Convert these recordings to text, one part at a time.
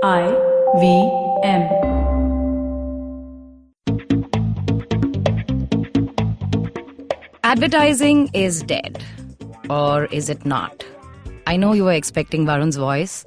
IVM. Advertising is dead. Or is it not? I know you were expecting Varun's voice,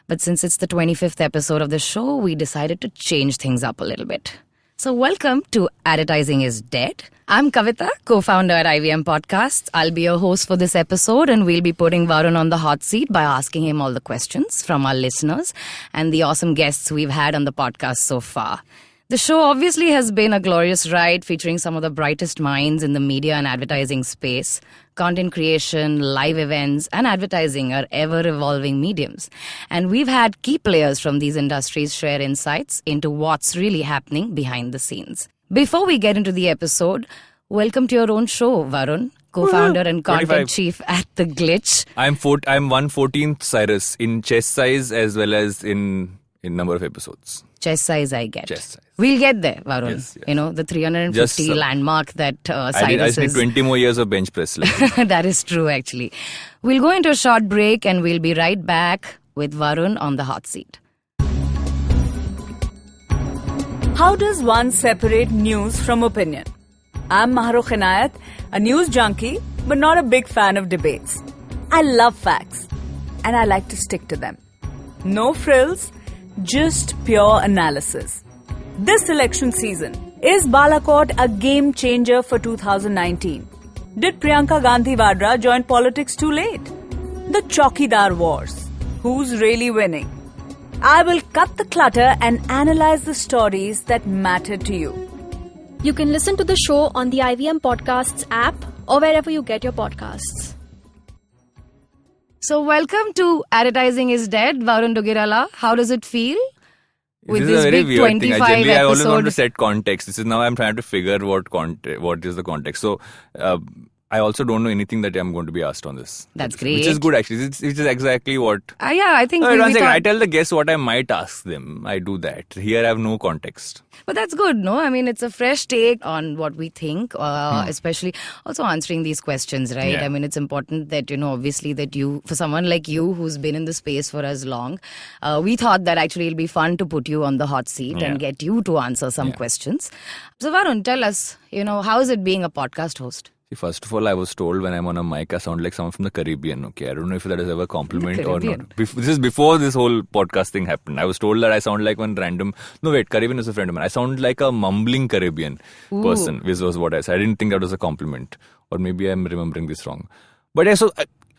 but since it's the 25th episode of the show, we decided to change things up a little bit. So welcome to Advertising is Dead. I'm Kavita, co-founder at IVM Podcasts. I'll be your host for this episode, and we'll be putting Varun on the hot seat by asking him all the questions from our listeners and the awesome guests we've had on the podcast so far. The show obviously has been a glorious ride featuring some of the brightest minds in the media and advertising space. Content creation, live events, and advertising are ever-evolving mediums. And we've had key players from these industries share insights into what's really happening behind the scenes. Before we get into the episode, welcome to your own show, Varun, co-founder and content 25. chief at The Glitch. I'm 1/14th Cyrus in chest size as well as in number of episodes. Chest size, I get. Chest size. We'll get there, Varun. Yes. You know, the 350 Just, landmark that I Cyrus just need is. 20 more years of bench press. That is true, actually. We'll go into a short break and we'll be right back with Varun on the hot seat. How does one separate news from opinion? I'm Mahrukh Inayat, a news junkie, but not a big fan of debates. I love facts, and I like to stick to them. No frills, just pure analysis. This election season, is Balakot a game changer for 2019? Did Priyanka Gandhi Vadra join politics too late? The Chowkidar Wars. Who's really winning? I will cut the clutter and analyze the stories that matter to you. You can listen to the show on the IVM Podcasts app or wherever you get your podcasts. So welcome to Advertising is Dead, Varun Duggirala. How does it feel? With This this is a very big weird thing. 25 Generally, I always want to episode. set context. This is now I'm trying to figure what is the context. So I also don't know anything that I'm going to be asked on this. That's Which great. is good actually. Which is exactly what... Yeah, I think No, we one second. thought- I tell the guests what I might ask them. I do that. Here I have no context. But that's good, no? I mean, it's a fresh take on what we think, especially also answering these questions, right? Yeah. I mean, it's important that, obviously that you, for someone like you who's been in the space for as long, we thought that actually it'll be fun to put you on the hot seat and get you to answer some questions. So Varun, tell us, how is it being a podcast host? See, first of all, I was told when I'm on a mic, I sound like someone from the Caribbean. Okay, I don't know if that is ever a compliment or Caribbean. not. This is before this whole podcast thing happened. I was told that I sound like one random... No, wait, Caribbean is a friend of mine. I sound like a mumbling Caribbean person, which was what I said. I didn't think that was a compliment. Or maybe I'm remembering this wrong. But yeah, so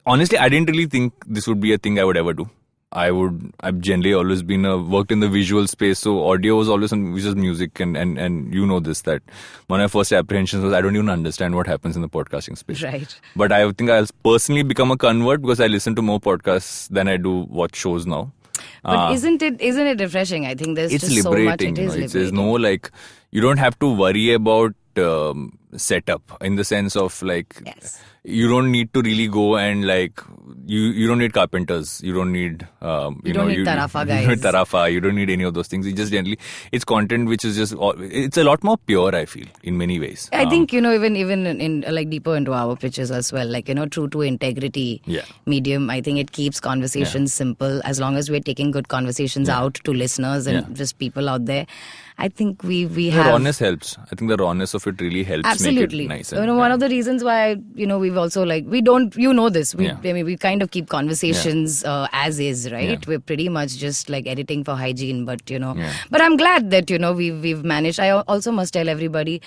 honestly, I didn't really think this would be a thing I would ever do. I've generally always been worked in the visual space, so audio was always just music, and you know this, that one of my first apprehensions was I don't even understand what happens in the podcasting space. Right. But I think I'll personally become a convert because I listen to more podcasts than I do watch shows now. But isn't it refreshing? I think there's It's just so much. liberating. It is liberating. There's no you don't have to worry about setup in the sense of Yes. you don't need to really go and you don't need carpenters, you don't need You don't need Tarafa you don't need guys. Tarafa, you don't need any of those things. It's content which is just it's a lot more pure, I feel, in many ways. I think, even in deeper into our pitches as well, true to integrity medium, I think it keeps conversations simple as long as we're taking good conversations out to listeners and just people out there. I think we the have... rawness helps. I think the rawness of it really helps Absolutely. make it nice. One of the reasons why, we've also we don't, this, we kind of keep conversations as is, right? Yeah. We're pretty much just editing for hygiene, but, but I'm glad that, we've managed. I also must tell everybody,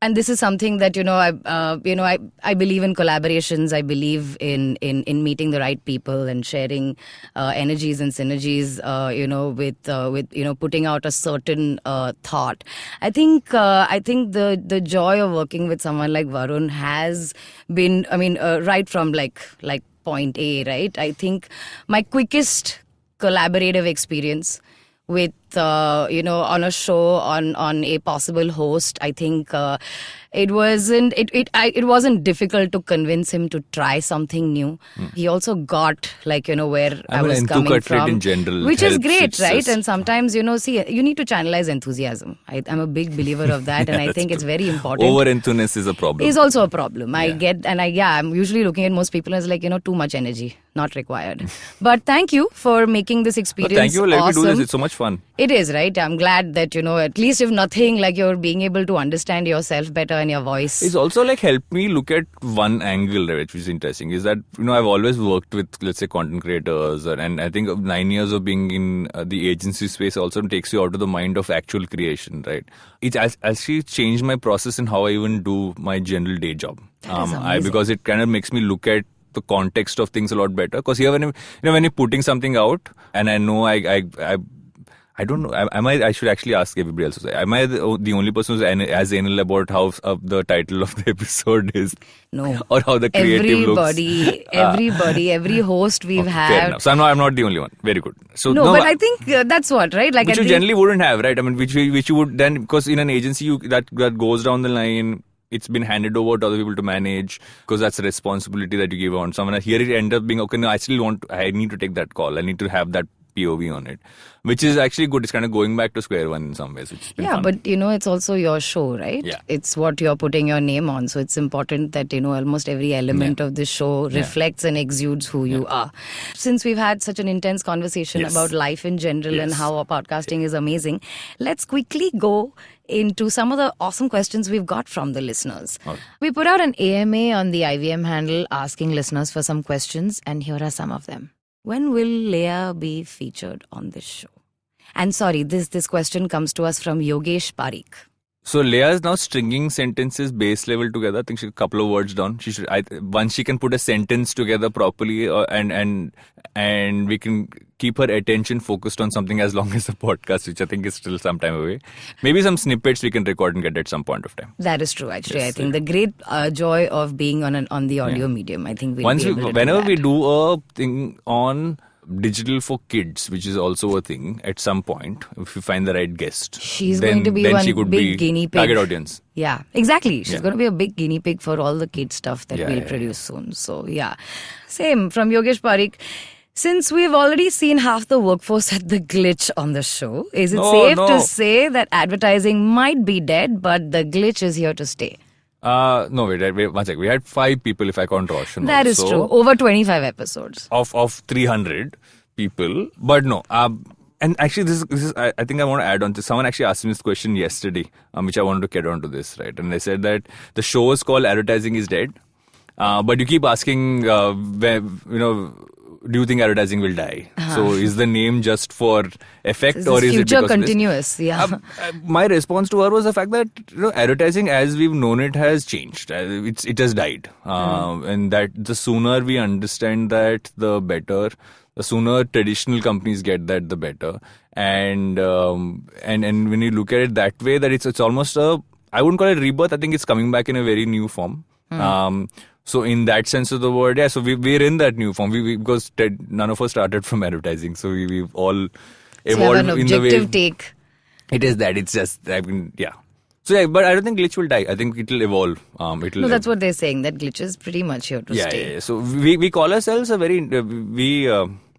and this is something that, I believe in collaborations. I believe in meeting the right people and sharing energies and synergies, with putting out a certain thought. I think the joy of working with someone like Varun has been, right from point A, right? I think my quickest collaborative experience with on a show on a possible host, I think it wasn't difficult to convince him to try something new. He also got where I was coming from, in general, which is helps. great, It's right? just- And sometimes see, you need to channelize enthusiasm. I'm a big believer of that, and I think it's very important. Over enthusiasm is a problem. Is also a problem. I Yeah. get, and I'm usually looking at most people as too much energy, not required. But thank you for making this No, experience thank you for letting me do awesome. this. It's so much fun. It is, right? I'm glad that, at least if nothing, you're being able to understand yourself better and your voice. It's also helped me look at one angle, right, which is interesting, is that, I've always worked with, let's say, content creators, and I think 9 years of being in the agency space also takes you out of the mind of actual creation, right? It's actually changed my process in how I even do my general day job. That is amazing. Because it kind of makes me look at the context of things a lot better. Because here, when you're putting something out, and I know I don't know. I should actually ask everybody else. Am I the only person who's as anal about how the title of the episode is? No. Or how the creative looks? Everybody, every host we've Fair had. enough. So I'm not the only one. Very good. So No, but I think that's what, right? which you generally wouldn't have, right? I mean, which you would then, because in an agency that goes down the line. It's been handed over to other people to manage, because that's a responsibility that you give on someone. Here it ends up being, okay, no, I need to take that call. I need to have that POV on it, which is actually good. It's kind of going back to square one in some ways. Which has been fun. But it's also your show, right? Yeah. It's what you're putting your name on. So it's important that, almost every element of the show reflects and exudes who you are. Since we've had such an intense conversation about life in general and how our podcasting is amazing, let's quickly go into some of the awesome questions we've got from the listeners. Okay. We put out an AMA on the IVM handle asking listeners for some questions, and here are some of them. When will Leah be featured on this show? And sorry, this question comes to us from Yogesh Parikh. So Leah is now stringing sentences base level together. I think she's a couple of words down. Once she can put a sentence together properly, and we can keep her attention focused on something as long as the podcast, which I think is still some time away. Maybe some snippets we can record and get at some point of time. That is true, actually. Yes, I think the great joy of being on the audio medium. I think whenever we do a thing on digital for kids, which is also a thing at some point, if you find the right guest, she's then, going to be then one she could big be guinea pig. Target audience. Yeah, exactly. She's Yeah. going to be a big guinea pig for all the kid stuff that we'll produce soon. So, same from Yogesh Parikh. Since we've already seen half the workforce at the Glitch on the show, is it safe to say that advertising might be dead, but the Glitch is here to stay? No, wait, one sec. We had 5 people, if I count Roshan. That is true. Over 25 episodes. Of 300 people, but no. And actually, this is I think I want to add on to. Someone actually asked me this question yesterday, which I wanted to get on to this, right? And they said that the show is called Advertising is Dead, but you keep asking, do you think advertising will die? So is the name just for effect, Is or this is it future because of this? continuous? Yeah. My response to her was the fact that advertising as we've known it has changed. It has died, and that the sooner we understand that, the better. The sooner traditional companies get that, the better. And when you look at it that way, that it's almost I wouldn't call it rebirth. I think it's coming back in a very new form. So in that sense of the word, so we're in that new form. Because none of us started from advertising, so we've all evolved So you have an in the way. objective take. It is that. It's just, So but I don't think Glitch will die. I think it'll evolve. No, that's what they're saying. That Glitch is pretty much here to stay. Yeah. So we call ourselves a very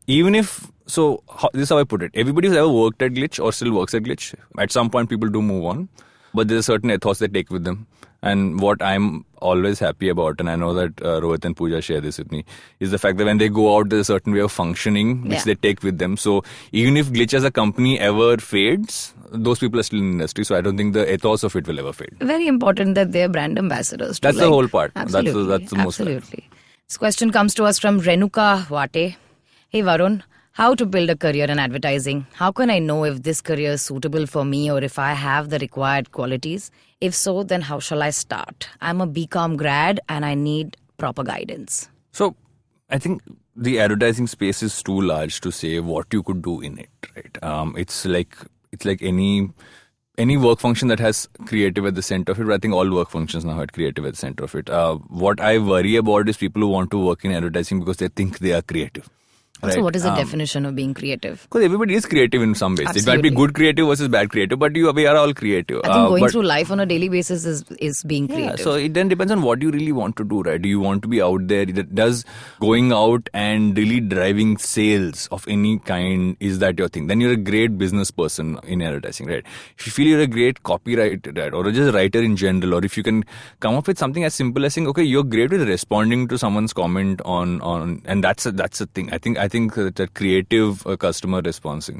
even if this is how I put it. Everybody who's ever worked at Glitch or still works at Glitch, at some point people do move on, but there's a certain ethos they take with them. And what I'm always happy about, and I know that Rohit and Pooja share this with me, is the fact that when they go out, there's a certain way of functioning which they take with them. So even if Glitch as a company ever fades, those people are still in the industry. So I don't think the ethos of it will ever fade. Very important that they're brand ambassadors. That's the whole part. Absolutely. That's the most. Absolutely. This question comes to us from Renuka Wate. Hey Varun, how to build a career in advertising? How can I know if this career is suitable for me or if I have the required qualities? If so, then how shall I start? I'm a BCom grad and I need proper guidance. So I think the advertising space is too large to say what you could do in it, right? It's like any work function that has creative at the center of it. But I think all work functions now have creative at the center of it. What I worry about is people who want to work in advertising because they think they are creative. Right? So what is the definition of being creative? Because everybody is creative in some ways. It might Absolutely. be good creative versus bad creative, but we are all creative. I think going but- through life on a daily basis is being creative. Yeah, so it then depends on what you really want to do, right? Do you want to be out there? Does going out and really driving sales of any kind, is that your thing? Then you're a great business person in advertising, right? If you feel you're a great copywriter, right, or just a writer in general, or if you can come up with something as simple as saying, okay, you're great with responding to someone's comment on and that's a thing. I think that creative customer response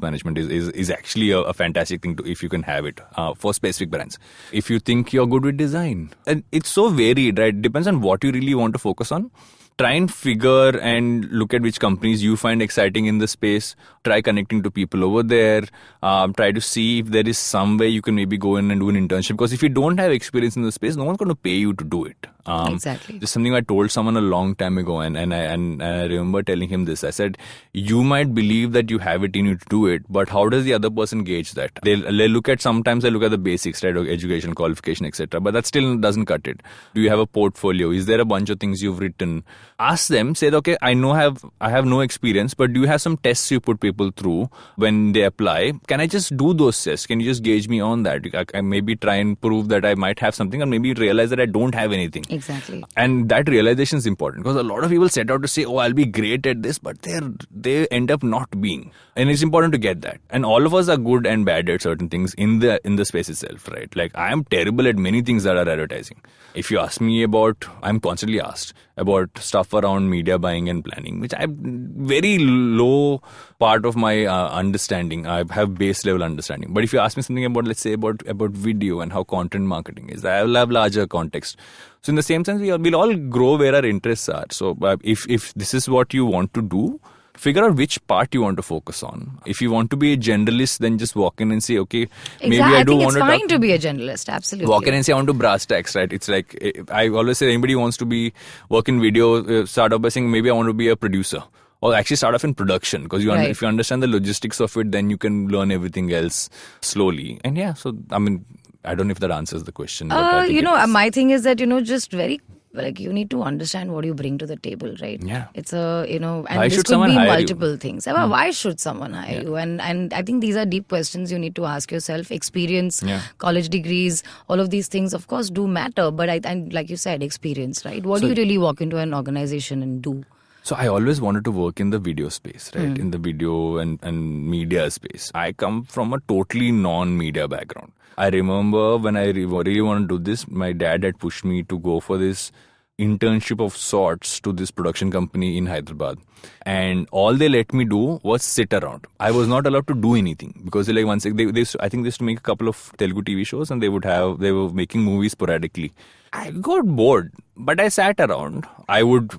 management is actually a fantastic thing if you can have it for specific brands. If you think you're good with design, and it's so varied, right? Depends on what you really want to focus on. Try and figure and look at which companies you find exciting in the space. Try connecting to people over there. Try to see if there is some way you can maybe go in and do an internship. Because if you don't have experience in the space, no one's going to pay you to do it. Exactly. This is something I told someone a long time ago, and I remember telling him this. I said, you might believe that you have it in you to do it, but how does the other person gauge that? They look at the basics, right, education, qualification, etc. But that still doesn't cut it. Do you have a portfolio? Is there a bunch of things you've written? Ask them, say, okay, I have no experience, but do you have some tests you put people through when they apply? Can I just do those tests? Can you just gauge me on that? I maybe try and prove that I might have something, or maybe realize that I don't have anything. Exactly. And that realization is important, because a lot of people set out to say, oh, I'll be great at this, but they end up not being. And it's important to get that. And all of us are good and bad at certain things in the space itself, right? Like, I am terrible at many things that are advertising. If you ask me I'm constantly asked about stuff around media buying and planning, which I have very low part of my understanding. I have base level understanding. But if you ask me something about, let's say, about video and how content marketing is, I will have larger context. So in the same sense, we'll all grow where our interests are. So if this is what you want to do, figure out which part you want to focus on. If you want to be a generalist, then just walk in and say, okay, maybe I do want to it's fine to be a generalist, absolutely. Walk in and say, I want to brass tacks, right? It's like, I always say, anybody wants to work in video, start off by saying, maybe I want to be a producer. Or actually start off in production, because if you understand the logistics of it, then you can learn everything else slowly. And yeah, so I mean, I don't know if that answers the question. But I think my thing is that, just very, like, you need to understand what you bring to the table, right? Yeah. It's and Why this should could someone be hire multiple you? things. Why should someone hire you? And I think these are deep questions you need to ask yourself. Experience, college degrees, all of these things, of course, do matter. But I like you said, experience, right? What do you really walk into an organization and do? So I always wanted to work in the video space, right? In the video and media space. I come from a totally non-media background. I remember when I really wanted to do this, my dad had pushed me to go for this internship of sorts to this production company in Hyderabad. And all they let me do was sit around. I was not allowed to do anything, because I think they used to make a couple of Telugu TV shows, and they were making movies sporadically. I got bored, but I sat around. I would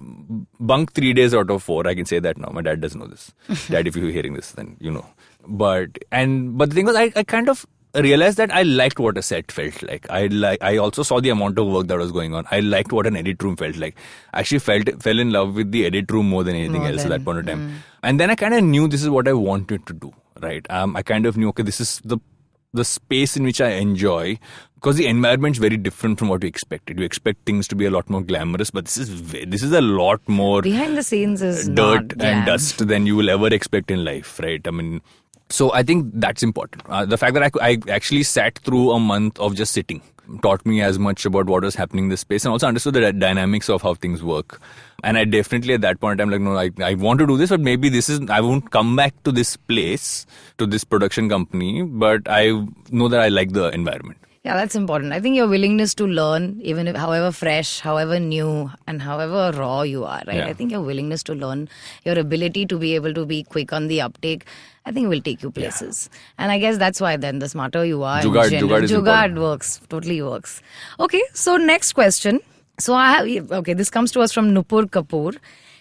bunk 3 days out of 4. I can say that now. My dad doesn't know this. Dad, if you're hearing this, then you know. But the thing was, I kind of realized that I liked what a set felt like. I also saw the amount of work that was going on. I liked what an edit room felt like. I actually fell in love with the edit room more than anything else at that point of time. And then I kind of knew this is what I wanted to do, right? I kind of knew, okay, this is the space in which I enjoy, because the environment's very different from what you expected. You expect things to be a lot more glamorous, but this is a lot more behind the scenes is dirt not and dust than you will ever expect in life, right? I mean, so I think that's important. The fact that I actually sat through a month of just sitting taught me as much about what was happening in this space, and also understood the dynamics of how things work. And I definitely at that point I'm like, no, I want to do this, but maybe I won't come back to this place, to this production company, but I know that I like the environment. Yeah, that's important. I think your willingness to learn, even if however fresh, however new, and however raw you are, right? Yeah. I think your willingness to learn, your ability to be able to be quick on the uptake, I think will take you places. Yeah. And I guess that's why then the smarter you are, Jugaad works, totally works. Okay, so next question. So this comes to us from Nupur Kapoor.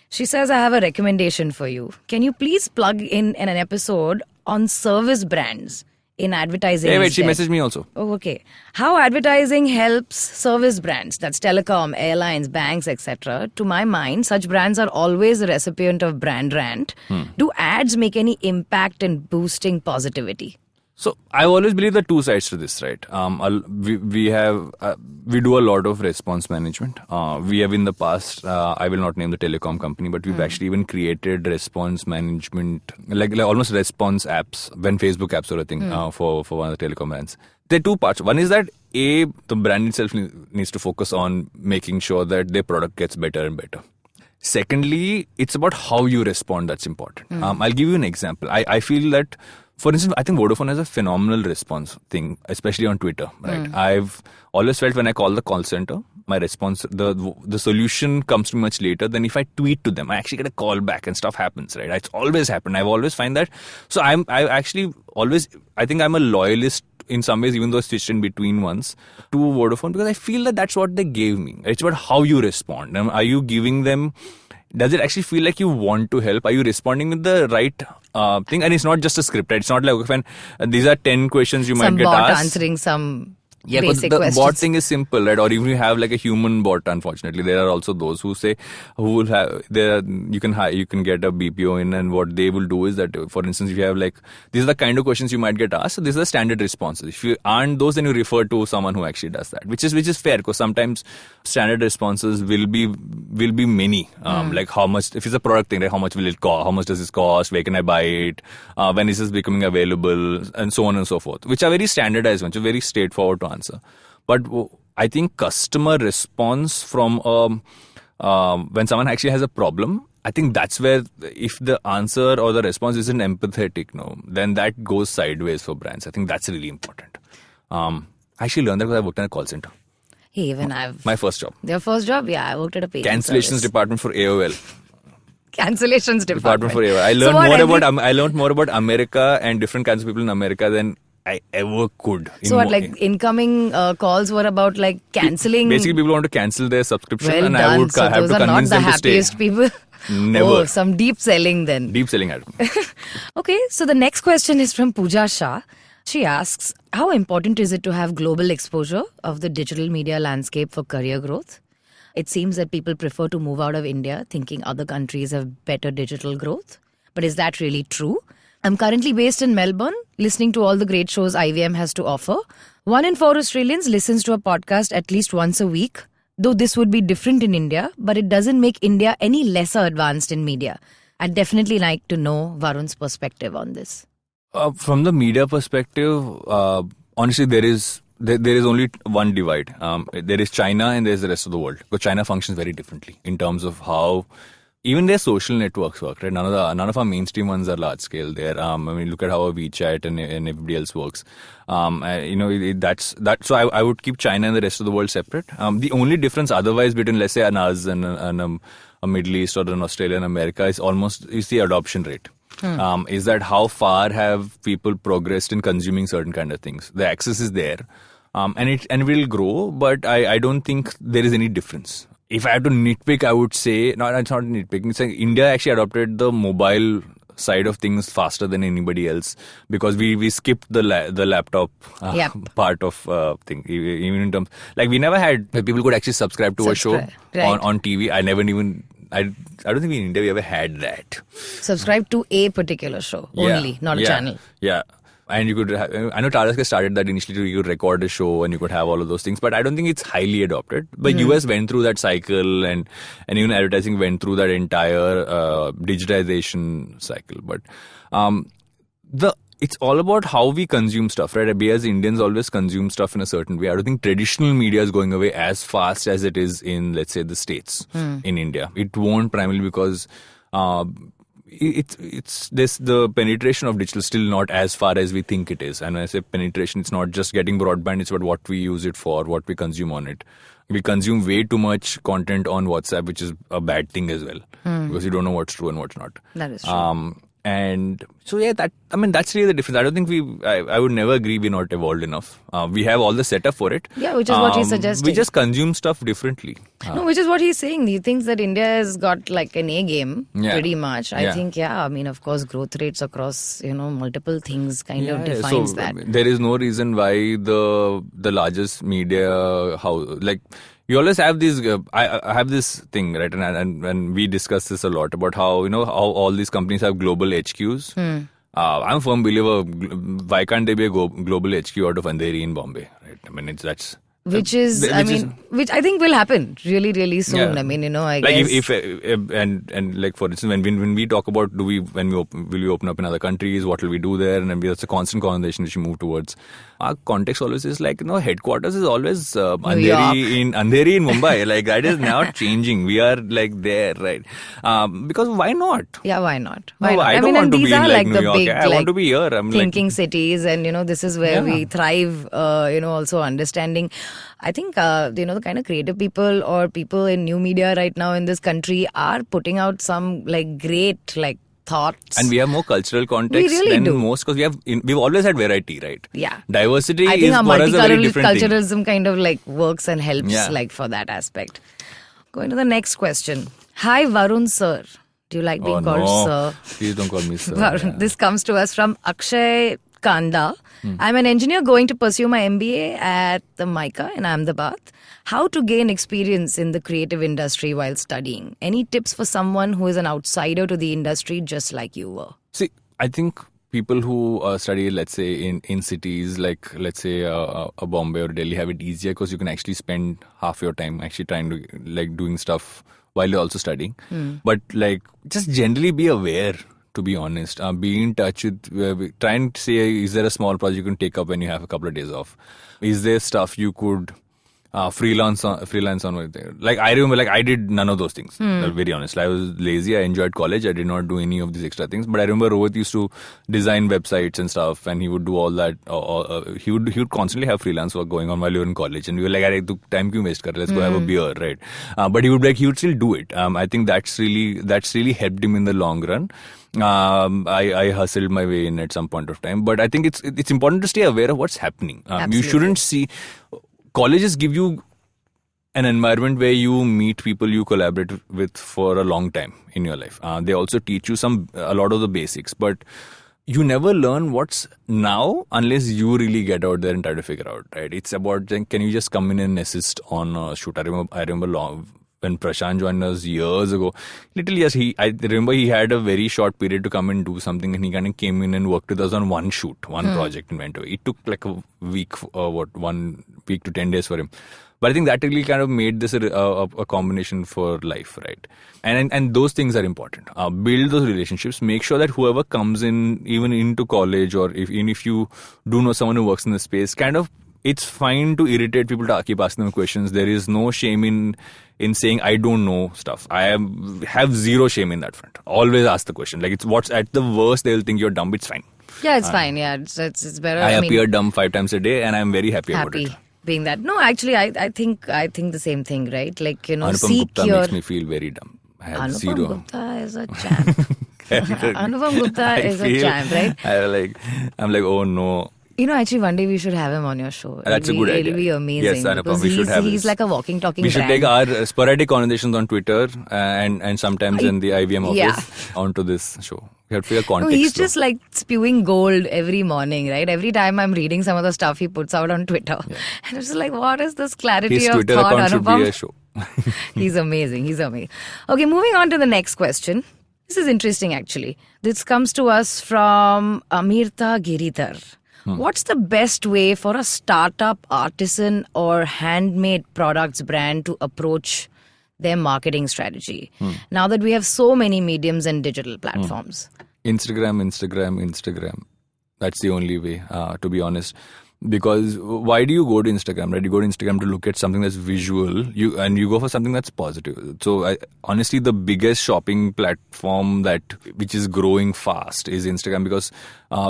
She says, I have a recommendation for you. Can you please plug in an episode on service brands in advertising? Hey, wait, she messaged me also. Oh, okay. How advertising helps service brands, that's telecom, airlines, banks, etc. To my mind, such brands are always a recipient of brand rant. Do ads make any impact in boosting positivity? So I always believe there are two sides to this, right? We do a lot of response management. We have in the past, I will not name the telecom company, but we've actually even created response management, like almost response apps when Facebook apps are a thing for one of the telecom brands. There are two parts. One is that the brand itself needs to focus on making sure that their product gets better and better. Secondly, it's about how you respond that's important. I'll give you an example. I feel that, for instance, I think Vodafone has a phenomenal response thing, especially on Twitter. Right? I've always felt when I call the call center, my response, the solution comes to me much later than if I tweet to them. I actually get a call back and stuff happens. Right? It's always happened. I've always find that. So I think I'm a loyalist in some ways, even though I switched in between once to Vodafone, because I feel that that's what they gave me. It's about how you respond. Are you giving them? Does it actually feel like you want to help? Are you responding with the right thing? And it's not just a script, right? It's not like when these are 10 questions you might get asked. Some bot answering some basic but the questions. bot thing is simple, right? Or even you have like a human bot, unfortunately. There are also those you can get a BPO in, and what they will do is that, for instance, if you have like, these are the kind of questions you might get asked. So these are the standard responses. If you aren't those, then you refer to someone who actually does that, which is fair, because sometimes standard responses will be many. Like how much, if it's a product thing, right? How much will it cost? How much does this cost? Where can I buy it? When is this becoming available? And so on and so forth, which are very standardized ones, very straightforward to answer. But I think customer response from when someone actually has a problem, I think that's where, if the answer or the response isn't empathetic, then that goes sideways for brands. I think that's really important. I actually learned that because I worked in a call center. Hey, even my first job. Your first job? Yeah, I worked at a payment Cancellations service. department for AOL. Cancellations department For AOL. I learned more about America and different kinds of people in America than I ever could. So what, like incoming calls were about like cancelling? Basically, people want to cancel their subscription, Well and done. I would So have those to are not convince the them to stay. happiest people. Never. Oh, some deep selling then. Deep selling ad. Okay, so the next question is from Pooja Shah. She asks, how important is it to have global exposure of the digital media landscape for career growth? It seems that people prefer to move out of India thinking other countries have better digital growth. But is that really true? I'm currently based in Melbourne, listening to all the great shows IVM has to offer. 1 in 4 Australians listens to a podcast at least once a week. Though this would be different in India, but it doesn't make India any lesser advanced in media. I'd definitely like to know Varun's perspective on this. From the media perspective, honestly, there is only one divide. There is China and there is the rest of the world. Because China functions very differently in terms of how even their social networks work. Right, none of our mainstream ones are large scale. There, look at how a WeChat and everybody else works. That's that. So I would keep China and the rest of the world separate. The only difference otherwise between, let's say, an us and a Middle East or an Australia and America is the adoption rate. Is that how far have people progressed in consuming certain kind of things? The access is there, and it will grow, but I don't think there is any difference. If I had to nitpick, I would say, no, it's not nitpicking. It's like India actually adopted the mobile side of things faster than anybody else, because we skipped the laptop part of thing. Even in terms, like, we never had people could actually subscribe to a show on TV. I don't think in India we ever had that. Subscribe to a particular show only, not a channel. Yeah. And you could have, I know Taraska started that initially. You could record a show and you could have all of those things, but I don't think it's highly adopted. But US went through that cycle, and even advertising went through that entire digitization cycle. But it's all about how we consume stuff, right? We as Indians always consume stuff in a certain way. I don't think traditional media is going away as fast as it is in, let's say, the States, in India. It won't, primarily because the penetration of digital is still not as far as we think it is. And when I say penetration, it's not just getting broadband, it's about what we use it for, what we consume on it. We consume way too much content on WhatsApp, which is a bad thing as well, because you don't know what's true and what's not. That is true. And so, that's really the difference. I don't think I would never agree we're not evolved enough. We have all the setup for it. Yeah, which is what he's suggesting. We just consume stuff differently. No, which is what he's saying. He thinks that India has got like an A game, pretty much. I think, of course, growth rates across, multiple things kind of defines that. There is no reason why the largest media you always have these. I have this thing, right, and we discuss this a lot about how how all these companies have global HQs. I'm a firm believer. Why can't there be a global HQ out of Andheri in Bombay? Right? I mean, which I think will happen really, really soon. Yeah. I mean, I like guess. And like for instance, when we talk about will we open up in other countries? What will we do there? And that's a constant conversation which we move towards. Our context always is like, headquarters is always Andheri in Mumbai. Like that is not changing. We are like there, right? Because why not? Yeah, why not? No, Why not? I don't want and to these be in are like like New the York. big, I want to be here. I'm thinking cities, and this is where we thrive. Also understanding. I think the kind of creative people or people in new media right now in this country are putting out some like great thoughts. And we have more cultural context We really than do. most, because we've always had variety, right? Yeah. Diversity I think is our for us a very different thing. multiculturalism kind of works and helps Yeah. for that aspect. Going to the next question. Hi Varun sir. Do you like being called sir? Please don't call me sir. Varun, Yeah. this comes to us from Akshay Kanda. I'm an engineer going to pursue my MBA at the MICA in Ahmedabad. How to gain experience in the creative industry while studying? Any tips for someone who is an outsider to the industry just like you were? See, I think people who study, let's say, in cities like, let's say, a Bombay or Delhi have it easier because you can actually spend half your time actually trying to, doing stuff while you're also studying. But, just generally be aware, to be honest. Be in touch with, try and say, is there a small project you can take up when you have a couple of days off? Is there stuff you could freelance on? Like I remember, I did none of those things. Very honest, I was lazy. I enjoyed college. I did not do any of these extra things. But I remember Rohit used to design websites and stuff, and he would do all that. He would constantly have freelance work going on while you were in college, and we were like, "Arey, tu time kyun waste kar? Let's go have a beer, right?" But he would still do it. I think that's really helped him in the long run. I hustled my way in at some point of time, but I think it's important to stay aware of what's happening. You shouldn't see. Colleges give you an environment where you meet people you collaborate with for a long time in your life. They also teach you a lot of the basics, but you never learn what's now unless you really get out there and try to figure out, right? It's about, can you just come in and assist on a shoot? I remember when Prashant joined us years ago, literally, yes, I remember he had a very short period to come and do something, and he kind of came in and worked with us on one shoot, one project in Vancouver. It took like a week, 1 week to 10 days for him. But I think that really kind of made this a combination for life, right? And those things are important. Build those relationships. Make sure that whoever comes in, even into college, or even if you do know someone who works in the space, it's fine to irritate people, to keep asking them questions. There is no shame in saying I don't know stuff. I have zero shame in that front. Always ask the question. It's what's at the worst they'll think you're dumb. It's fine. Yeah, it's fine. Yeah, it's better. I appear dumb 5 times a day, and I'm very happy about it. Being that. No, actually, I think the same thing, right? Anupam seek Gupta your. makes me feel very dumb. I have Anupam zero. Gupta is a champ. Anupam Gupta is a champ, right? I'm like, oh no. Actually, one day we should have him on your show. That's a good idea. It'll be amazing. Yes, Anupam, because we should have he's this. like a walking, talking We should brand. take our sporadic conversations on Twitter and sometimes in the IVM office onto this show. We have to figure context. No, he's just spewing gold every morning, right? Every time I'm reading some of the stuff he puts out on Twitter. Yeah. And it's like, what is this clarity His of Twitter thought, account Anupam? should be a show. He's amazing. Okay, moving on to the next question. This is interesting, actually. This comes to us from Amirta Giridhar. What's the best way for a startup, artisan, or handmade products brand to approach their marketing strategy now that we have so many mediums and digital platforms? Instagram. That's the only way, to be honest. Because why do you go to Instagram, right? You go to Instagram to look at something that's visual, and you go for something that's positive. So honestly, the biggest shopping platform which is growing fast is Instagram, because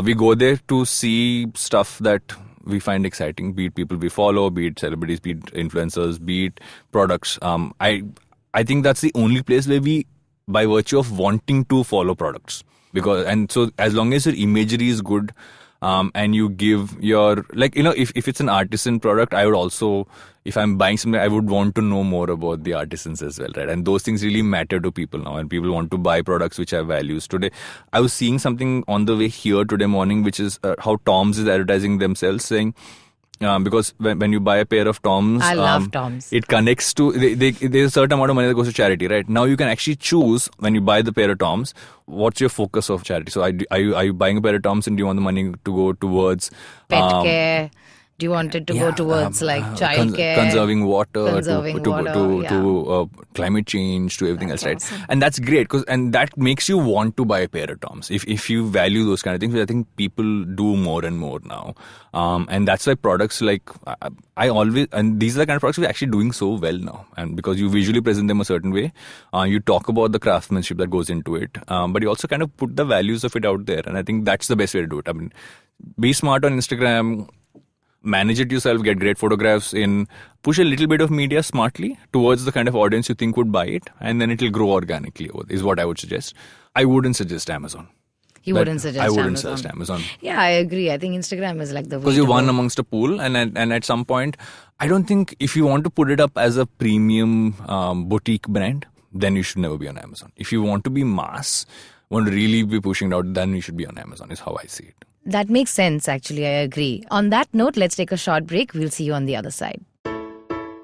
we go there to see stuff that we find exciting, be it people we follow, be it celebrities, be it influencers, be it products. I think that's the only place where we, by virtue of wanting to follow products, so as long as your imagery is good, and you give your, if it's an artisan product, I would also, if I'm buying something, I would want to know more about the artisans as well, right? And those things really matter to people now, and people want to buy products which have values. Today, I was seeing something on the way here today morning, which is how Tom's is advertising themselves, saying, because when you buy a pair of Toms, I love Toms. It connects to there's a certain amount of money that goes to charity, right? Now you can actually choose when you buy the pair of Toms, what's your focus of charity. So are you buying a pair of Toms and do you want the money to go towards Pet care? Do you want it to go towards child care? Conserving water, Conserving water, to climate change, to everything else, right? Awesome. And that's great and that makes you want to buy a pair of Toms. If you value those kind of things, which I think people do more and more now. And that's why products like, and these are the kind of products we're actually doing so well now. And because you visually present them a certain way, you talk about the craftsmanship that goes into it, but you also kind of put the values of it out there. And I think that's the best way to do it. I mean, be smart on Instagram, manage it yourself, get great photographs in, push a little bit of media smartly towards the kind of audience you think would buy it, and then it'll grow organically, is what I would suggest. I wouldn't suggest Amazon. You wouldn't suggest Amazon? I wouldn't Amazon. suggest Amazon. Yeah, I agree. I think Instagram is like the way because you're one amongst a pool, and at some point, I don't think if you want to put it up as a premium boutique brand, then you should never be on Amazon. If you want to be mass, want to really be pushing it out, then you should be on Amazon, is how I see it. That makes sense, actually. I agree. On that note, let's take a short break. We'll see you on the other side.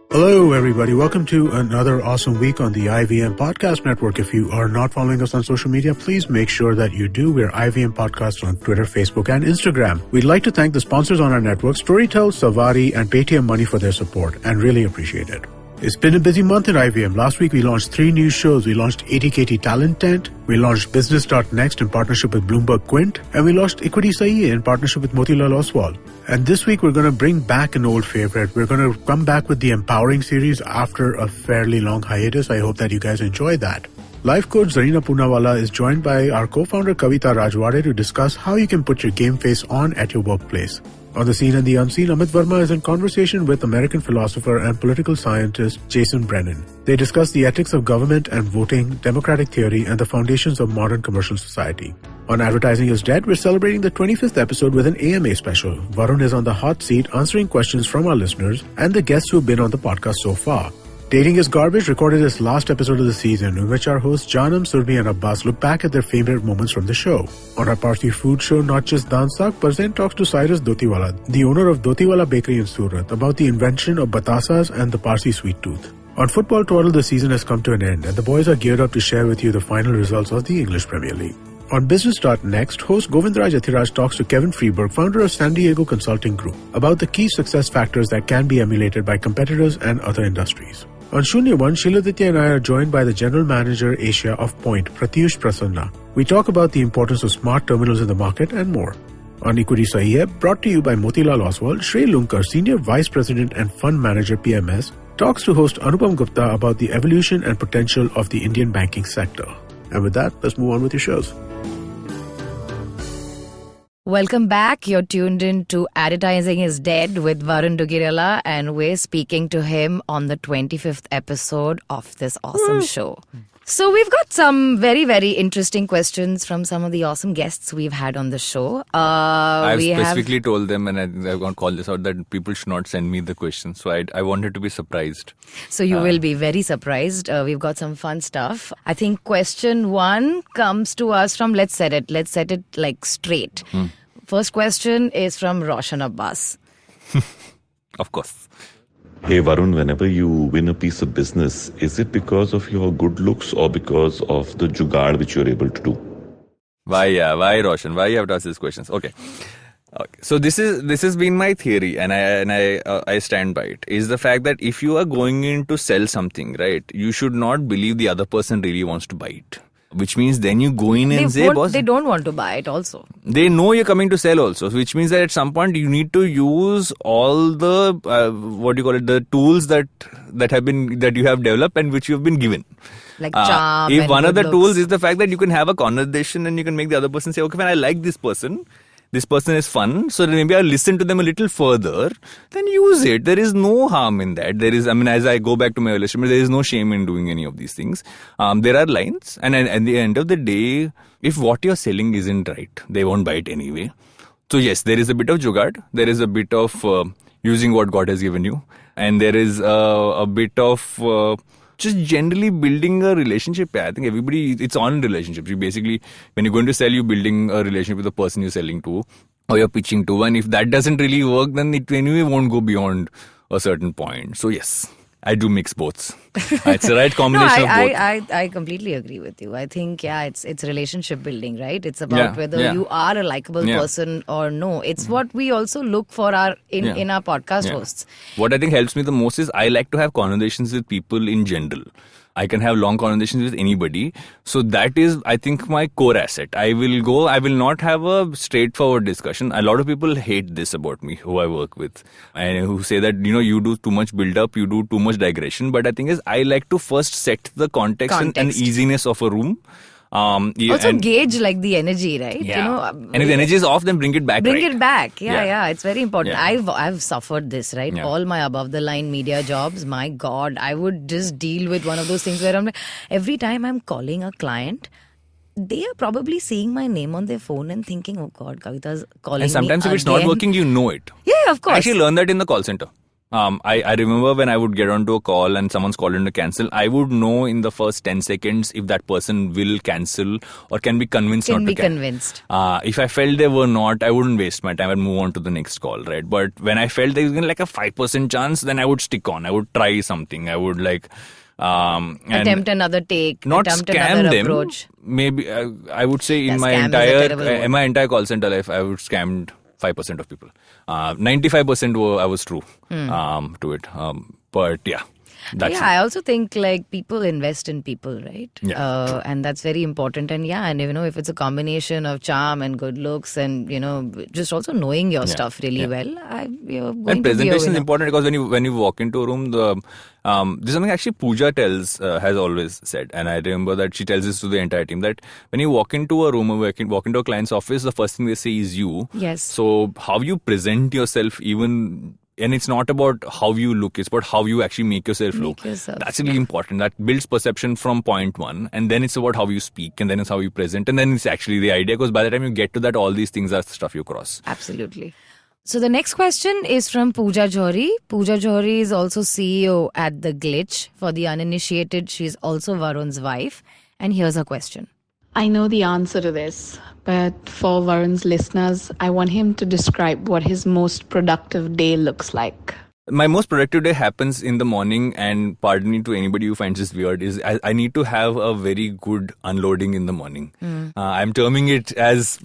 Hello, everybody. Welcome to another awesome week on the IVM Podcast Network. If you are not following us on social media, please make sure that you do. We're IVM Podcast on Twitter, Facebook, and Instagram. We'd like to thank the sponsors on our network, Storytel, Savari, and Paytm Money for their support, and really appreciate it. It's been a busy month at IVM. Last week, we launched 3 new shows. We launched ATKT Talent Tent, we launched Business.Next in partnership with Bloomberg Quint, and we launched Equity Sahiye in partnership with Motilal Oswal. And this week, we're going to bring back an old favorite. We're going to come back with the Empowering series after a fairly long hiatus. I hope that you guys enjoy that. Life coach Zarina Poonawala is joined by our co-founder Kavita Rajwade to discuss how you can put your game face on at your workplace. On the Scene and the Unseen, Amit Verma is in conversation with American philosopher and political scientist Jason Brennan. They discuss the ethics of government and voting, democratic theory, and the foundations of modern commercial society. On Advertising is Dead, we're celebrating the 25th episode with an AMA special. Varun is on the hot seat answering questions from our listeners and the guests who've been on the podcast so far. Dating is Garbage recorded its last episode of the season, in which our hosts Janam, Surbi, and Abbas look back at their favorite moments from the show. On our Parsi food show, Not Just Dansak, Parzen talks to Cyrus Dotiwala, the owner of Dotiwala Bakery in Surat, about the invention of batasas and the Parsi sweet tooth. On Football Twaddle, the season has come to an end, and the boys are geared up to share with you the final results of the English Premier League. On Business.Next, host Govindraj Athiraj talks to Kevin Freeberg, founder of San Diego Consulting Group, about the key success factors that can be emulated by competitors and other industries. On Shunya One, Shiladitya and I are joined by the General Manager Asia of Point, Pratyush Prasanna. We talk about the importance of smart terminals in the market and more. On Equity Sahiye, brought to you by Motilal Oswal, Shrey Lunkar, Senior Vice President and Fund Manager PMS, talks to host Anupam Gupta about the evolution and potential of the Indian banking sector. And with that, let's move on with your shows. Welcome back. You're tuned in to Advertising is Dead with Varun Duggirala, and we're speaking to him on the 25th episode of this awesome show. So we've got some very, very interesting questions from some of the awesome guests we've had on the show. I've specifically told them, and I'm going to call this out, that people should not send me the questions. So I wanted to be surprised. So you will be very surprised. We've got some fun stuff. I think question 1 comes to us from Let's Set It like straight. First question is from Roshan Abbas. Of course. Hey Varun, whenever you win a piece of business, is it because of your good looks or because of the jugaad which you're able to do? Why Roshan? Why you have to ask these questions? Okay. So this has been my theory, and I stand by it. Is the fact that if you are going in to sell something, right, you should not believe the other person really wants to buy it. Which means then you go in and say, boss, they don't want to buy it also. They know you're coming to sell also. Which means that at some point you need to use all the, the tools that you have developed and which you have been given. Like charm. If one of the tools is the fact that you can have a conversation and you can make the other person say, okay, fine, I like this person. This person is fun, so maybe I'll listen to them a little further, then use it. There is no harm in that. As I go back to my earlier statement, there is no shame in doing any of these things. There are lines, and at the end of the day, if what you're selling isn't right, they won't buy it anyway. So yes, there is a bit of jugaad, there is a bit of using what God has given you, and there is a bit of just generally building a relationship. I think it's on relationships. You basically, when you're going to sell, you're building a relationship with the person you're selling to. or you're pitching to. And if that doesn't really work, then it anyway won't go beyond a certain point. So yes, I do mix both. It's the right combination of both. I completely agree with you. I think, it's relationship building, right? It's about whether you are a likable person or no. It's what we also look for in our podcast hosts. What I think helps me the most is I like to have conversations with people in general. I can have long conversations with anybody. So that is, I think, my core asset. I will not have a straightforward discussion. A lot of people hate this about me, who I work with, and who say that, you do too much build up, you do too much digression. But I think I like to first set the context. And easiness of a room. Also gauge like the energy, right? Yeah. And if the energy is off, then bring it back. Bring it back. Yeah. It's very important. Yeah. I've suffered this, right? Yeah. All my above the line media jobs. My God, I would just deal with one of those things where I'm like, every time I'm calling a client, they are probably seeing my name on their phone and thinking, oh God, Kavita's calling me. And sometimes if it's not working, you know it. Yeah, of course. I actually learned that in the call center. I remember when I would get onto a call and someone's called in to cancel, I would know in the first 10 seconds if that person will cancel or can be convinced not to convinced. If I felt they were not, I wouldn't waste my time. I'd move on to the next call, right? But when I felt there was like a 5% chance, then I would stick on. I would try something. I would attempt another take, not attempt scam another them. Approach. Maybe I would say in my entire call center life, I would scammed 5% of people. 95% I was true to it. But yeah. I also think like people invest in people, right? Yeah, and that's very important. And if it's a combination of charm and good looks and just also knowing your stuff really well, you're going and presentation is important because when you walk into a room, there's something actually Pooja has always said, and I remember that she tells this to the entire team, that when you walk into a room or walk into a client's office, the first thing they say is you. Yes. So how you present yourself, even. And it's not about how you look, it's about how you actually make yourself look. That's really important. That builds perception from point one. And then it's about how you speak, and then it's how you present. And then it's actually the idea, because by the time you get to that, all these things are stuff you cross. Absolutely. So the next question is from Pooja Johri. Pooja Johri is also CEO at The Glitch. For the uninitiated, she's also Varun's wife. And here's her question. I know the answer to this, but for Varun's listeners, I want him to describe what his most productive day looks like. My most productive day happens in the morning, and pardon me to anybody who finds this weird, is I need to have a very good unloading in the morning. I'm terming it as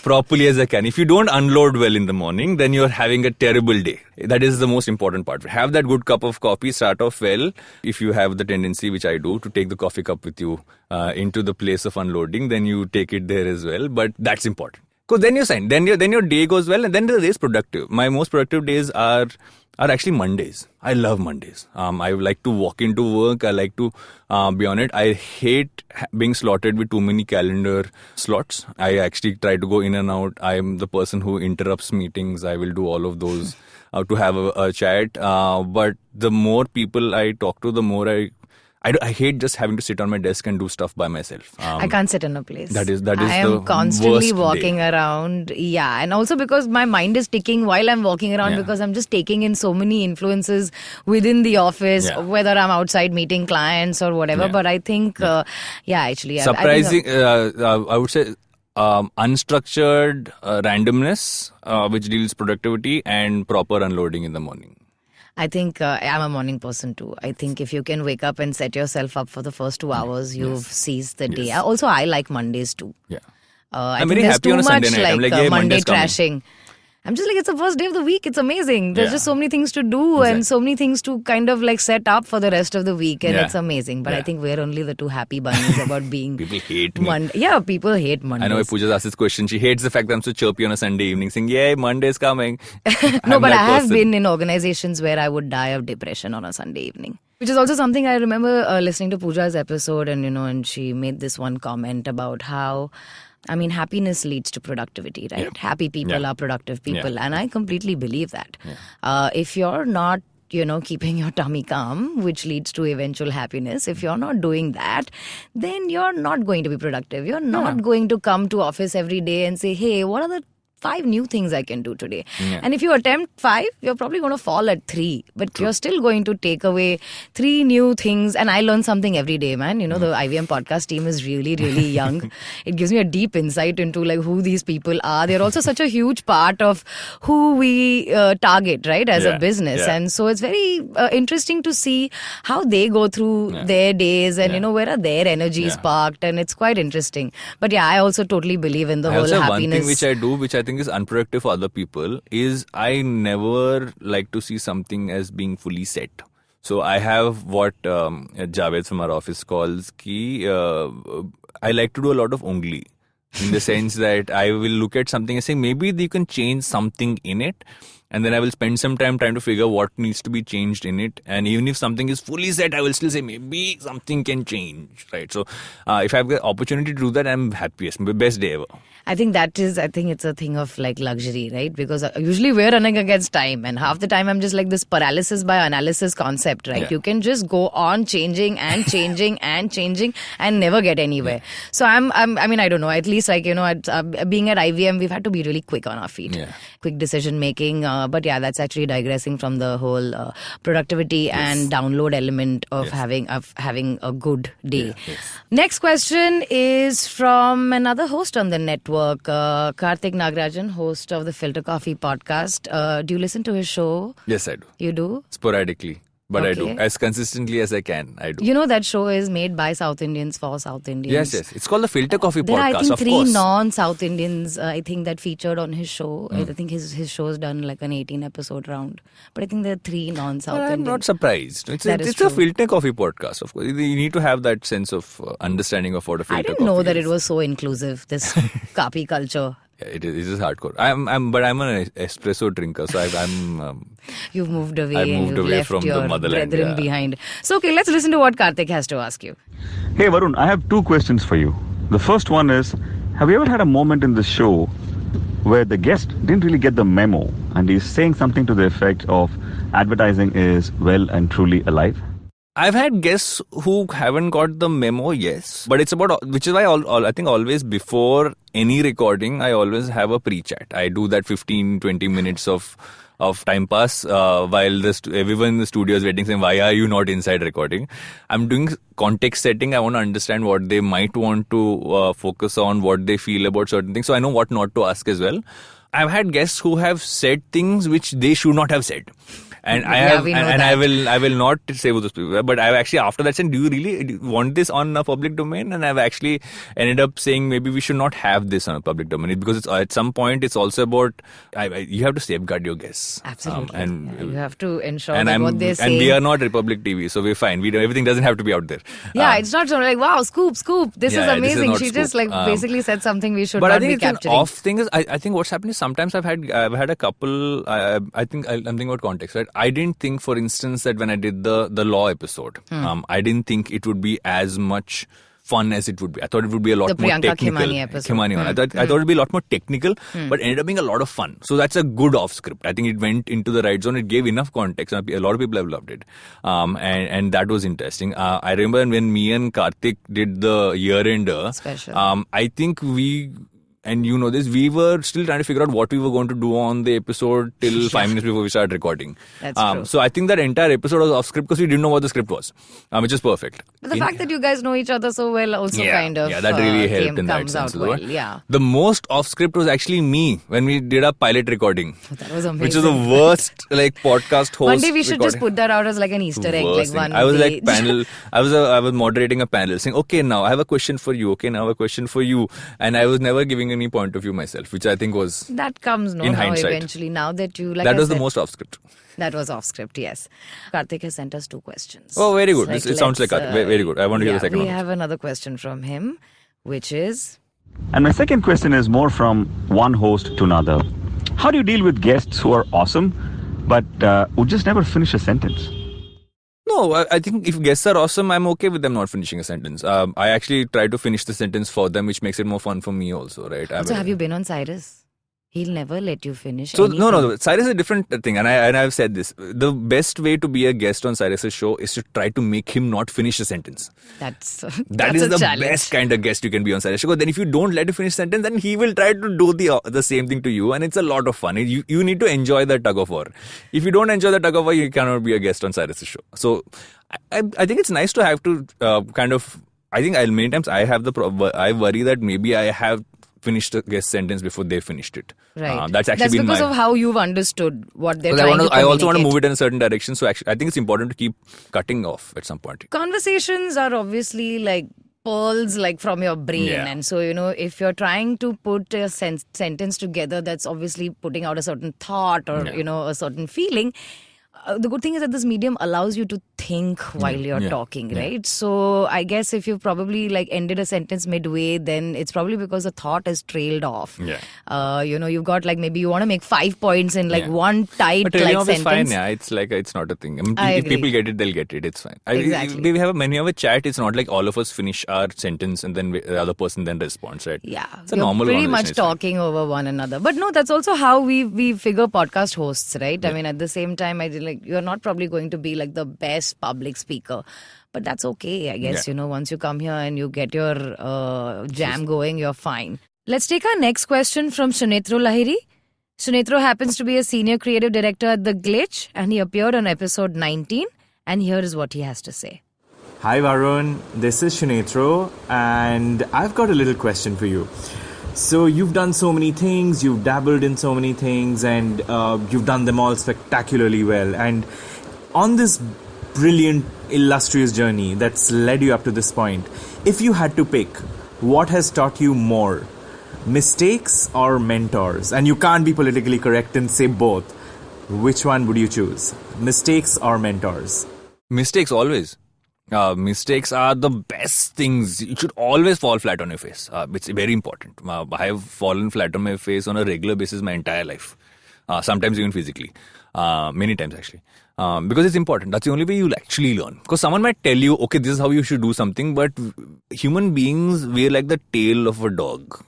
properly as I can. If you don't unload well in the morning, then you're having a terrible day. That is the most important part. Have that good cup of coffee, start off well. If you have the tendency, which I do, to take the coffee cup with you into the place of unloading, then you take it there as well. But that's important. Because then you sign, then your day goes well, and then the day is productive. My most productive days are actually Mondays. I love Mondays. I like to walk into work. I like to be on it. I hate being slotted with too many calendar slots. I actually try to go in and out. I am the person who interrupts meetings. I will do all of those to have a chat. But the more people I talk to, the more I hate just having to sit on my desk and do stuff by myself. I can't sit in a place. That is I am constantly walking around. Yeah. And also because my mind is ticking while I'm walking around, because I'm just taking in so many influences within the office, whether I'm outside meeting clients or whatever. But I think, actually. Surprising, I would say unstructured randomness, which deals productivity, and proper unloading in the morning. I think I'm a morning person too. I think if you can wake up and set yourself up for the first 2 hours, you've seized the day. Also, I like Mondays too. Yeah. I'm very happy on a Sunday night. I'm like, Monday trashing. I'm just like, it's the first day of the week. It's amazing. There's just so many things to do and so many things to kind of like set up for the rest of the week. And it's amazing. But I think we're only the two happy bunnies about being... People hate me. People hate Mondays. I know if Pooja's asked this question, she hates the fact that I'm so chirpy on a Sunday evening saying, yay, Monday's coming. No, but I have been in organizations where I would die of depression on a Sunday evening. Which is also something I remember listening to Pooja's episode and and she made this one comment about how... happiness leads to productivity, right? Yeah. Happy people are productive people. Yeah. And I completely believe that. Yeah. If you're not, keeping your tummy calm, which leads to eventual happiness, if you're not doing that, then you're not going to be productive. You're not going to come to office every day and say, hey, what are the 5 new things I can do today. Yeah. And if you attempt 5, you're probably going to fall at 3. But you're still going to take away 3 new things. And I learn something every day, man. You know, the IVM podcast team is really, really young. It gives me a deep insight into like who these people are. They're also such a huge part of who we target, right, as a business. Yeah. And so it's very interesting to see how they go through their days and, you know, where are their energies parked. And it's quite interesting. But yeah, I also totally believe in the whole also happiness. One thing which I do, which I think is unproductive for other people, is I never like to see something as being fully set. So I have what Javed from our office calls ki, I like to do a lot of ongli. In the sense that I will look at something and say, maybe you can change something in it. And then I will spend some time trying to figure what needs to be changed in it. And even if something is fully set, I will still say maybe something can change, right? So if I have the opportunity to do that, I'm happiest, my best day ever. I think it's a thing of like luxury, right? Because usually we're running against time, and half the time I'm just like this paralysis by analysis concept, right? Yeah. You can just go on changing and changing and changing and never get anywhere. So I don't know, at least like, you know, being at IVM, we've had to be really quick on our feet. Yeah. Quick decision making. But yeah, that's actually digressing from the whole productivity and download element of having a good day. Next question is from another host on the network, Karthik Nagarajan, host of the Filter Coffee podcast. Do you listen to his show? Yes, I do. You do? Sporadically. But I do. Okay. As consistently as I can, I do. You know that show is made by South Indians for South Indians. Yes. It's called the Filter Coffee There are, podcast, I think, of 3 course. non-South Indians, I think, that featured on his show. I think his show's done like an 18-episode round. But I think there are 3 non-South But I'm Indians. not surprised. It's That is a true. Filter Coffee podcast, of course. You need to have that sense of understanding of what a filter I didn't coffee know that is. it was so inclusive, this kapi culture. Yeah, it is hardcore. I'm an espresso drinker, so You've moved away I and moved you've away left from the your motherland, brethren yeah. behind. So, okay, let's listen to what Karthik has to ask you. Hey Varun, I have 2 questions for you. The first one is, have you ever had a moment in the show where the guest didn't really get the memo and he's saying something to the effect of advertising is well and truly alive? I've had guests who haven't got the memo, yes. But it's about, which is why I think always before any recording, I always have a pre-chat. I do that 15-20 minutes of time pass while everyone in the studio is waiting saying, why are you not inside recording? I'm doing context setting. I want to understand what they might want to focus on, what they feel about certain things. So I know what not to ask as well. I've had guests who have said things which they should not have said. And I will not say who those people are, but I've actually after that said, do you really want this on a public domain? And I've actually ended up saying maybe we should not have this on a public domain because it's, at some point it's also about you have to safeguard your guests. Absolutely. And you have to ensure that what they're saying. And we are not Republic TV, so we're fine. Everything doesn't have to be out there. Yeah, it's not like, wow, scoop. This is amazing. This is she scoop. just basically said something we should but not I think be it's capturing. An off thing is I think what's happening is sometimes I've had a couple. I think I'm thinking about context, right? I didn't think, for instance, that when I did the law episode, I didn't think it would be as much fun as it would be. I thought it would be a lot more technical. Khimani episode. I thought it would be a lot more technical, but ended up being a lot of fun. So that's a good off script. I think it went into the right zone. It gave enough context. A lot of people have loved it, and that was interesting. I remember when me and Karthik did the year-ender special. I think and you know this, we were still trying to figure out what we were going to do on the episode till 5 minutes before we started recording. That's true. So I think that entire episode was off script because we didn't know what the script was, which is perfect. But the fact that you guys know each other so well also kind of that really helped in that comes sense. out well. Yeah. The most off script was actually me when we did our pilot recording. That was amazing. Which is the worst podcast host. One day we should just put that out as like an Easter egg. Like one I was day. like panel. I was moderating a panel saying, okay, now I have a question for you. Okay, now I have a question for you. And I was never giving any point of view myself, which I think was that comes in hindsight. Eventually. Now that you that was the most off script. That was off script, yes. Karthik has sent us 2 questions. Oh, very good. It sounds like very good. I want to hear the second one. We have another question from him, which is... And my second question is more from one host to another. How do you deal with guests who are awesome, but would just never finish a sentence? No, I think if guests are awesome, I'm okay with them not finishing a sentence. I actually try to finish the sentence for them, which makes it more fun for me also, right? So have you been on Cyrus? He'll never let you finish So anything. no. Cyrus is a different thing, and I've said this. The best way to be a guest on Cyrus's show is to try to make him not finish a sentence. That's That is a the challenge. best kind of guest you can be on Cyrus. Because then if you don't let him finish a sentence, then he will try to do the same thing to you, and it's a lot of fun. You need to enjoy that tug of war. If you don't enjoy the tug of war, you cannot be a guest on Cyrus's show. So I think it's nice to have to kind of. I think many times I have I worry that maybe I have finished the guest sentence before they finished it. Right. That's actually because of how you've understood what they're trying to communicate. I also want to move it in a certain direction. So actually, I think it's important to keep cutting off at some point. Conversations are obviously like pearls like from your brain. Yeah. And so, if you're trying to put a sentence together, that's obviously putting out a certain thought or, a certain feeling. The good thing is that this medium allows you to think while you're talking, right? So I guess if you've probably like ended a sentence midway, then it's probably because the thought has trailed off. Yeah. You've got like maybe you want to make 5 points in like one tight but like off sentence. Is fine, yeah. It's like it's not a thing. I mean, I if agree. people get it, they'll get it. It's fine. Exactly. When you have a chat, it's not like all of us finish our sentence and then the other person then responds, right? Yeah, it's a you're normal pretty much conversation, it's fine. talking over one another. But no, that's also how we figure podcast hosts, right? I mean, at the same time, you're not probably going to be like the best public speaker, but that's okay, I guess. Once you come here and you get your jam going, you're fine. Let's take our next question from Sunetro Lahiri. Sunetro happens to be a senior creative director at The Glitch, and he appeared on episode 19, and here is what he has to say. Hi Varun, this is Sunetro, and I've got a little question for you. So you've done so many things, you've dabbled in so many things, and you've done them all spectacularly well. And on this brilliant, illustrious journey that's led you up to this point, if you had to pick, what has taught you more, mistakes or mentors? And you can't be politically correct and say both. Which one would you choose? Mistakes or mentors? Mistakes always. Mistakes are the best things. You should always fall flat on your face. It's very important. I have fallen flat on my face on a regular basis my entire life. Sometimes even physically. Many times actually. Because it's important. That's the only way you'll actually learn. Because someone might tell you, okay, this is how you should do something, but human beings, we're like the tail of a dog.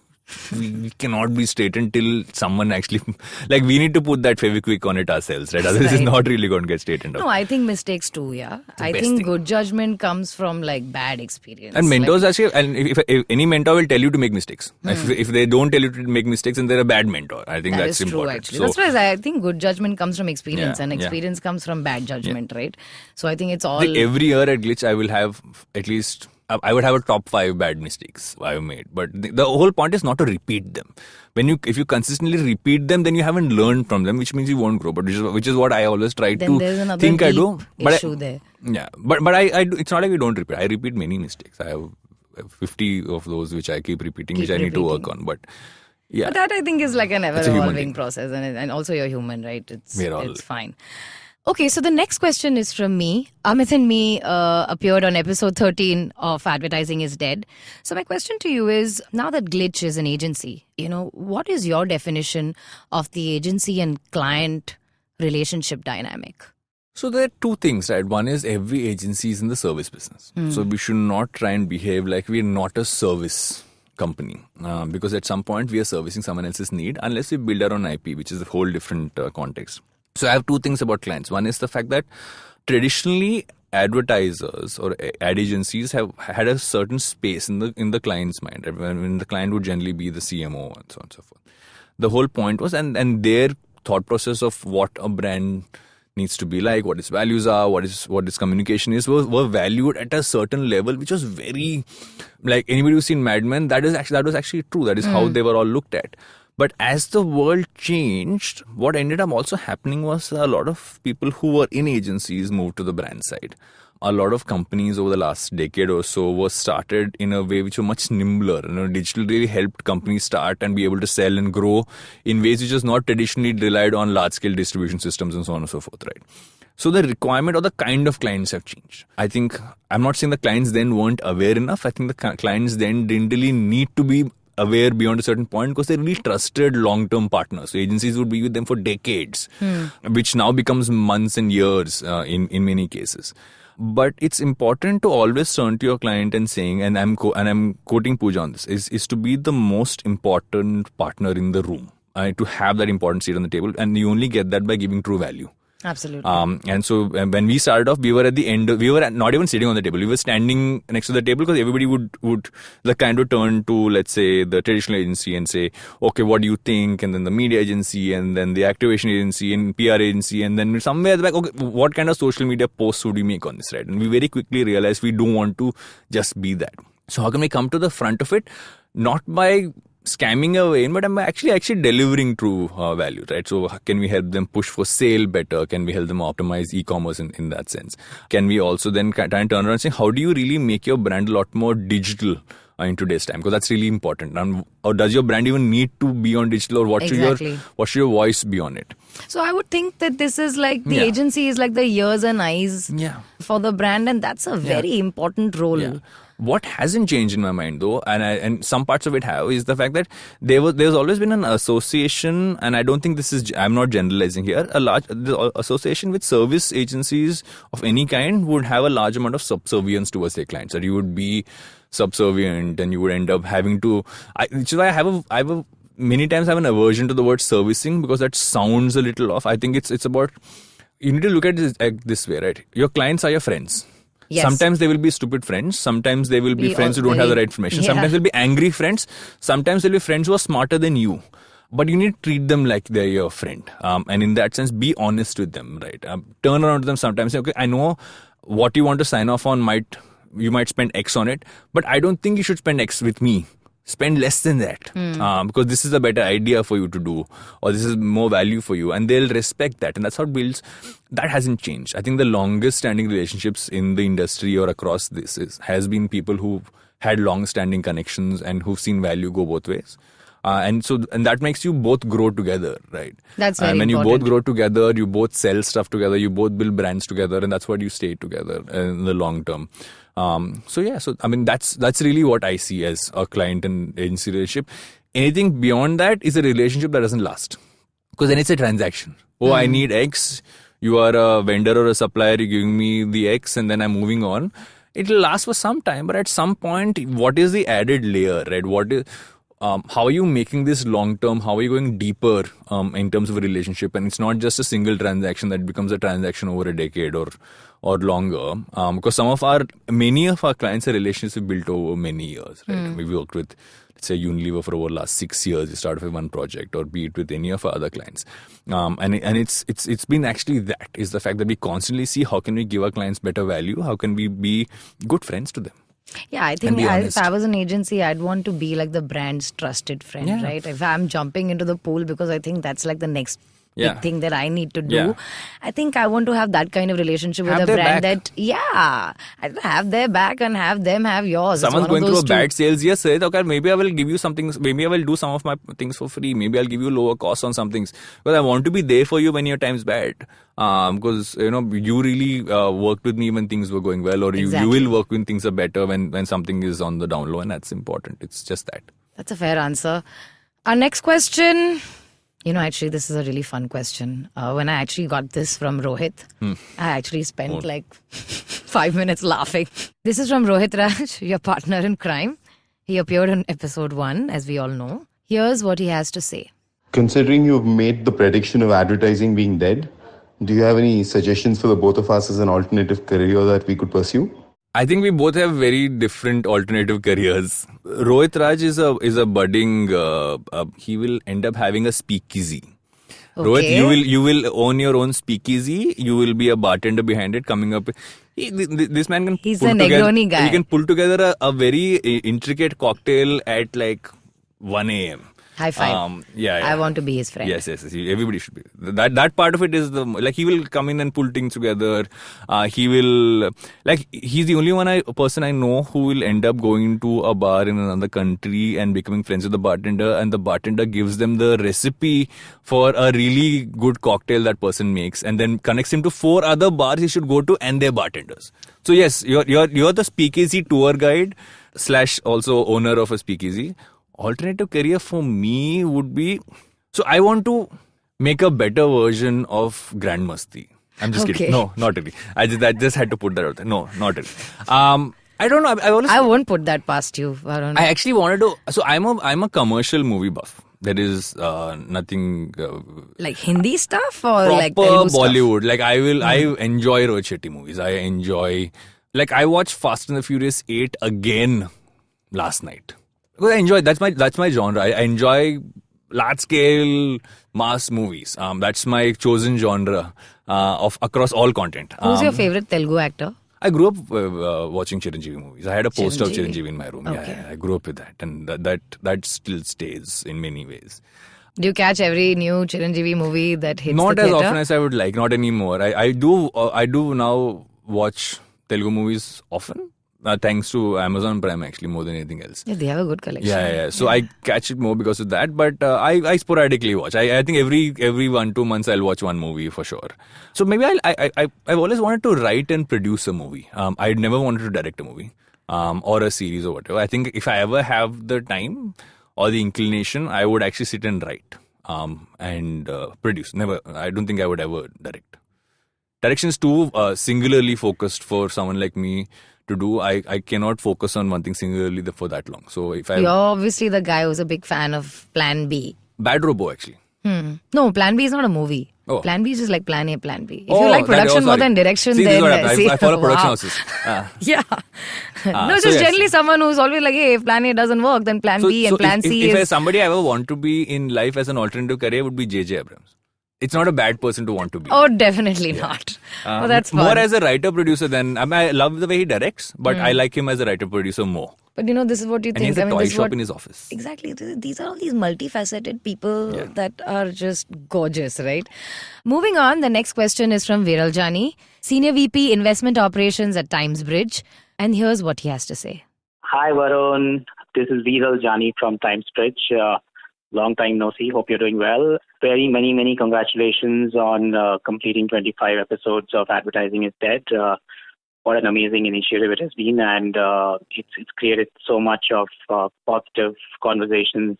We cannot be straight until someone actually, like we need to put that Fevikwik on it ourselves, right? Otherwise it's not really going to get straightened out. No, I think mistakes too, yeah. I think thing. good judgment comes from like bad experience. And mentors actually, and if any mentor will tell you to make mistakes. If they don't tell you to make mistakes, then they're a bad mentor. I think that's true, important. actually. That's why I think good judgment comes from experience, and yeah. experience comes from bad judgment, right? So I think it's all... Every year at Glitch, I will have at least... I would have a top 5 bad mistakes I've made. But the whole point is not to repeat them. If you consistently repeat them, then you haven't learned from them, which means you won't grow. But which is what I always try then to there's another think I deep do. But issue there. Yeah, but I do, it's not like I don't repeat. I repeat many mistakes. I have 50 of those which I keep repeating, which I need to work on. But yeah, but that I think is like an ever-evolving process, and also you're human, right? It's fine. Okay, so the next question is from me. Amit and me appeared on episode 13 of Advertising is Dead. So my question to you is, now that Glitch is an agency, what is your definition of the agency and client relationship dynamic? So there are two things, right? One is every agency is in the service business. So we should not try and behave like we're not a service company. Because at some point we are servicing someone else's need unless we build our own IP, which is a whole different context. So I have two things about clients. One is the fact that traditionally advertisers or ad agencies have had a certain space in the client's mind. Right? When the client would generally be the CMO and so on and so forth. The whole point was, and their thought process of what a brand needs to be like, what its values are, what its communication is, were valued at a certain level, which was very, like anybody who's seen Mad Men, that was actually true. That is how they were all looked at. But as the world changed, what ended up also happening was a lot of people who were in agencies moved to the brand side. A lot of companies over the last decade or so were started in a way which were much nimbler. Digital really helped companies start and be able to sell and grow in ways which was not traditionally relied on large-scale distribution systems and so on and so forth, right? So the requirement or the kind of clients have changed. I think, I'm not saying the clients then weren't aware enough. I think the clients then didn't really need to be aware beyond a certain point because they really trusted long-term partners. So agencies would be with them for decades, which now becomes months and years in many cases. But it's important to always turn to your client and saying, and I'm quoting Pooja on this, is to be the most important partner in the room. to have that important seat on the table, and you only get that by giving true value. Absolutely. And so when we started off, we were at the end. We were not even sitting on the table. We were standing next to the table because everybody would the kind of turn to, let's say, the traditional agency and say, okay, what do you think? And then the media agency, and then the activation agency and PR agency, and then somewhere at the back, okay, what kind of social media posts would we make on this, right? And we very quickly realized we don't want to just be that. So how can we come to the front of it? Not by scamming away, but I'm actually delivering true value, right? So can we help them push for sale better? Can we help them optimize e-commerce in that sense? Can we also then try and turn around and say, how do you really make your brand a lot more digital in today's time? Because that's really important. Or does your brand even need to be on digital, or what should your voice be on it? So I would think that this is like the agency is like the ears and eyes for the brand, and that's a very important role. Yeah. What hasn't changed in my mind though, and some parts of it have, is the fact that there's always been an association, and I don't think I'm not generalizing here, the association with service agencies of any kind would have a large amount of subservience towards their clients. So you would be subservient, and you would end up having to, which is why many times I have an aversion to the word servicing, because that sounds a little off. I think it's about, you need to look at it this way, right? Your clients are your friends. Yes. Sometimes they will be stupid friends. Sometimes they will be friends who don't have the right information. Yeah. Sometimes they'll be angry friends. Sometimes they'll be friends who are smarter than you. But you need to treat them like they're your friend. And in that sense, be honest with them, right? Turn around to them sometimes. Say, okay, I know what you want to sign off on you might spend X on it, but I don't think you should spend X with me. Spend less than that, because this is a better idea for you to do, or this is more value for you, and they'll respect that. And that's how it builds. That hasn't changed. I think the longest standing relationships in the industry or across this has been people who've had long standing connections and who've seen value go both ways. And that makes you both grow together, right? That's very when important. You both grow together, you both sell stuff together, you both build brands together, and that's what you stay together in the long term. That's really what I see as a client and agency relationship. Anything beyond that is a relationship that doesn't last, because then it's a transaction. I need X. You are a vendor or a supplier. You're giving me the X, and then I'm moving on. It'll last for some time, but at some point, what is the added layer, right? How are you making this long term? How are you going deeper in terms of a relationship? And it's not just a single transaction that becomes a transaction over a decade or longer. Because many of our clients are relationships we built over many years. Right? We worked with, let's say, Unilever for over the last 6 years. We started with one project, or be it with any of our other clients. And it's been actually that is the fact that we constantly see how can we give our clients better value? How can we be good friends to them? Yeah, I think if I was an agency, I'd want to be like the brand's trusted friend, right? If I'm jumping into the pool because I think that's like the next big thing that I need to do, I think I want to have that kind of relationship with a brand I have their back and have them have yours. Someone's going through a bad sales year, say, okay, maybe I will give you something, maybe I will do some of my things for free, maybe I'll give you lower costs on some things, because I want to be there for you when your time's bad. Because you really worked with me when things were going well, or you will work when things are better when something is on the down low, and that's important. It's just that. That's a fair answer. Our next question, actually this is a really fun question. When I actually got this from Rohit, I actually spent 5 minutes laughing. This is from Rohit Raj, your partner in crime. He appeared in episode 1, as we all know. Here's what he has to say. Considering you've made the prediction of advertising being dead, do you have any suggestions for the both of us as an alternative career that we could pursue? I think we both have very different alternative careers. Rohit Raj is a budding. He will end up having a speakeasy. Okay. Rohit, you will own your own speakeasy. You will be a bartender behind it, coming up. This man can. He's a Negroni guy. He can pull together a very intricate cocktail at 1 a.m. High five. I want to be his friend. Yes. Everybody should be. That part of it is he will come in and pull things together. He will, he's the only person I know who will end up going to a bar in another country and becoming friends with the bartender, and the bartender gives them the recipe for a really good cocktail that person makes, and then connects him to 4 other bars he should go to and their bartenders. So yes, you're the speakeasy tour guide / also owner of a speakeasy. Alternative career for me would be, so I want to make a better version of Grand Masti. I'm just kidding. No, not really. I just had to put that out there. No, not really. I don't know. I won't put that past you, Varun. I actually wanted to. So I'm a commercial movie buff. There is nothing Like Hindi stuff or proper like Telugu Bollywood. stuff? Like I enjoy Rohit Shetty movies. I enjoy, like I watched Fast and the Furious 8 again last night. Because I enjoy, that's my genre. I enjoy large scale mass movies. That's my chosen genre of across all content. Who's your favorite Telugu actor? I grew up watching Chiranjeevi movies. I had a poster of Chiranjeevi. Chiranjeevi in my room. Okay. Yeah, I grew up with that, and that still stays in many ways. Do you catch every new Chiranjeevi movie that hits Not the as theatre? often as I would like. Not anymore. I do now watch Telugu movies often. Thanks to Amazon Prime, actually, more than anything else. Yeah, they have a good collection. Yeah. So I catch it more because of that. But I sporadically watch. I think every 1-2 months I'll watch one movie for sure. So maybe I've always wanted to write and produce a movie. I never wanted to direct a movie or a series or whatever. I think if I ever have the time or the inclination, I would actually sit and write and produce. Never. I don't think I would ever direct. Direction is too singularly focused for someone like me to do. I cannot focus on one thing singularly for that long. So if I You're obviously the guy who's a big fan of Plan B. Bad Robo actually. No, Plan B is not a movie. Oh. Plan B is just like Plan A, Plan B. If Oh, you like that- oh, production more sorry. than direction, See, this then is what happens. I follow production wow. houses. Yeah. No, so just yes. generally someone who's always like, hey, if Plan A doesn't work, then Plan B and Plan C if is. somebody I ever want to be in life as an alternative career would be J.J. Abrams. It's not a bad person to want to be. Oh, definitely not. Oh, that's fun. More as a writer-producer than... I love the way he directs, but I like him as a writer-producer more. But this is what you And he think. has a toy this is shop what... in his office. Exactly. These are all these multifaceted people Yeah. that are just gorgeous, right? Moving on, the next question is from Viral Jani, Senior VP Investment Operations at TimesBridge. And here's what he has to say. Hi, Varun. This is Viral Jani from TimesBridge. Long time no see. Hope you're doing well. Very many congratulations on completing 25 episodes of Advertising is Dead. What an amazing initiative it has been, and it's created so much of positive conversations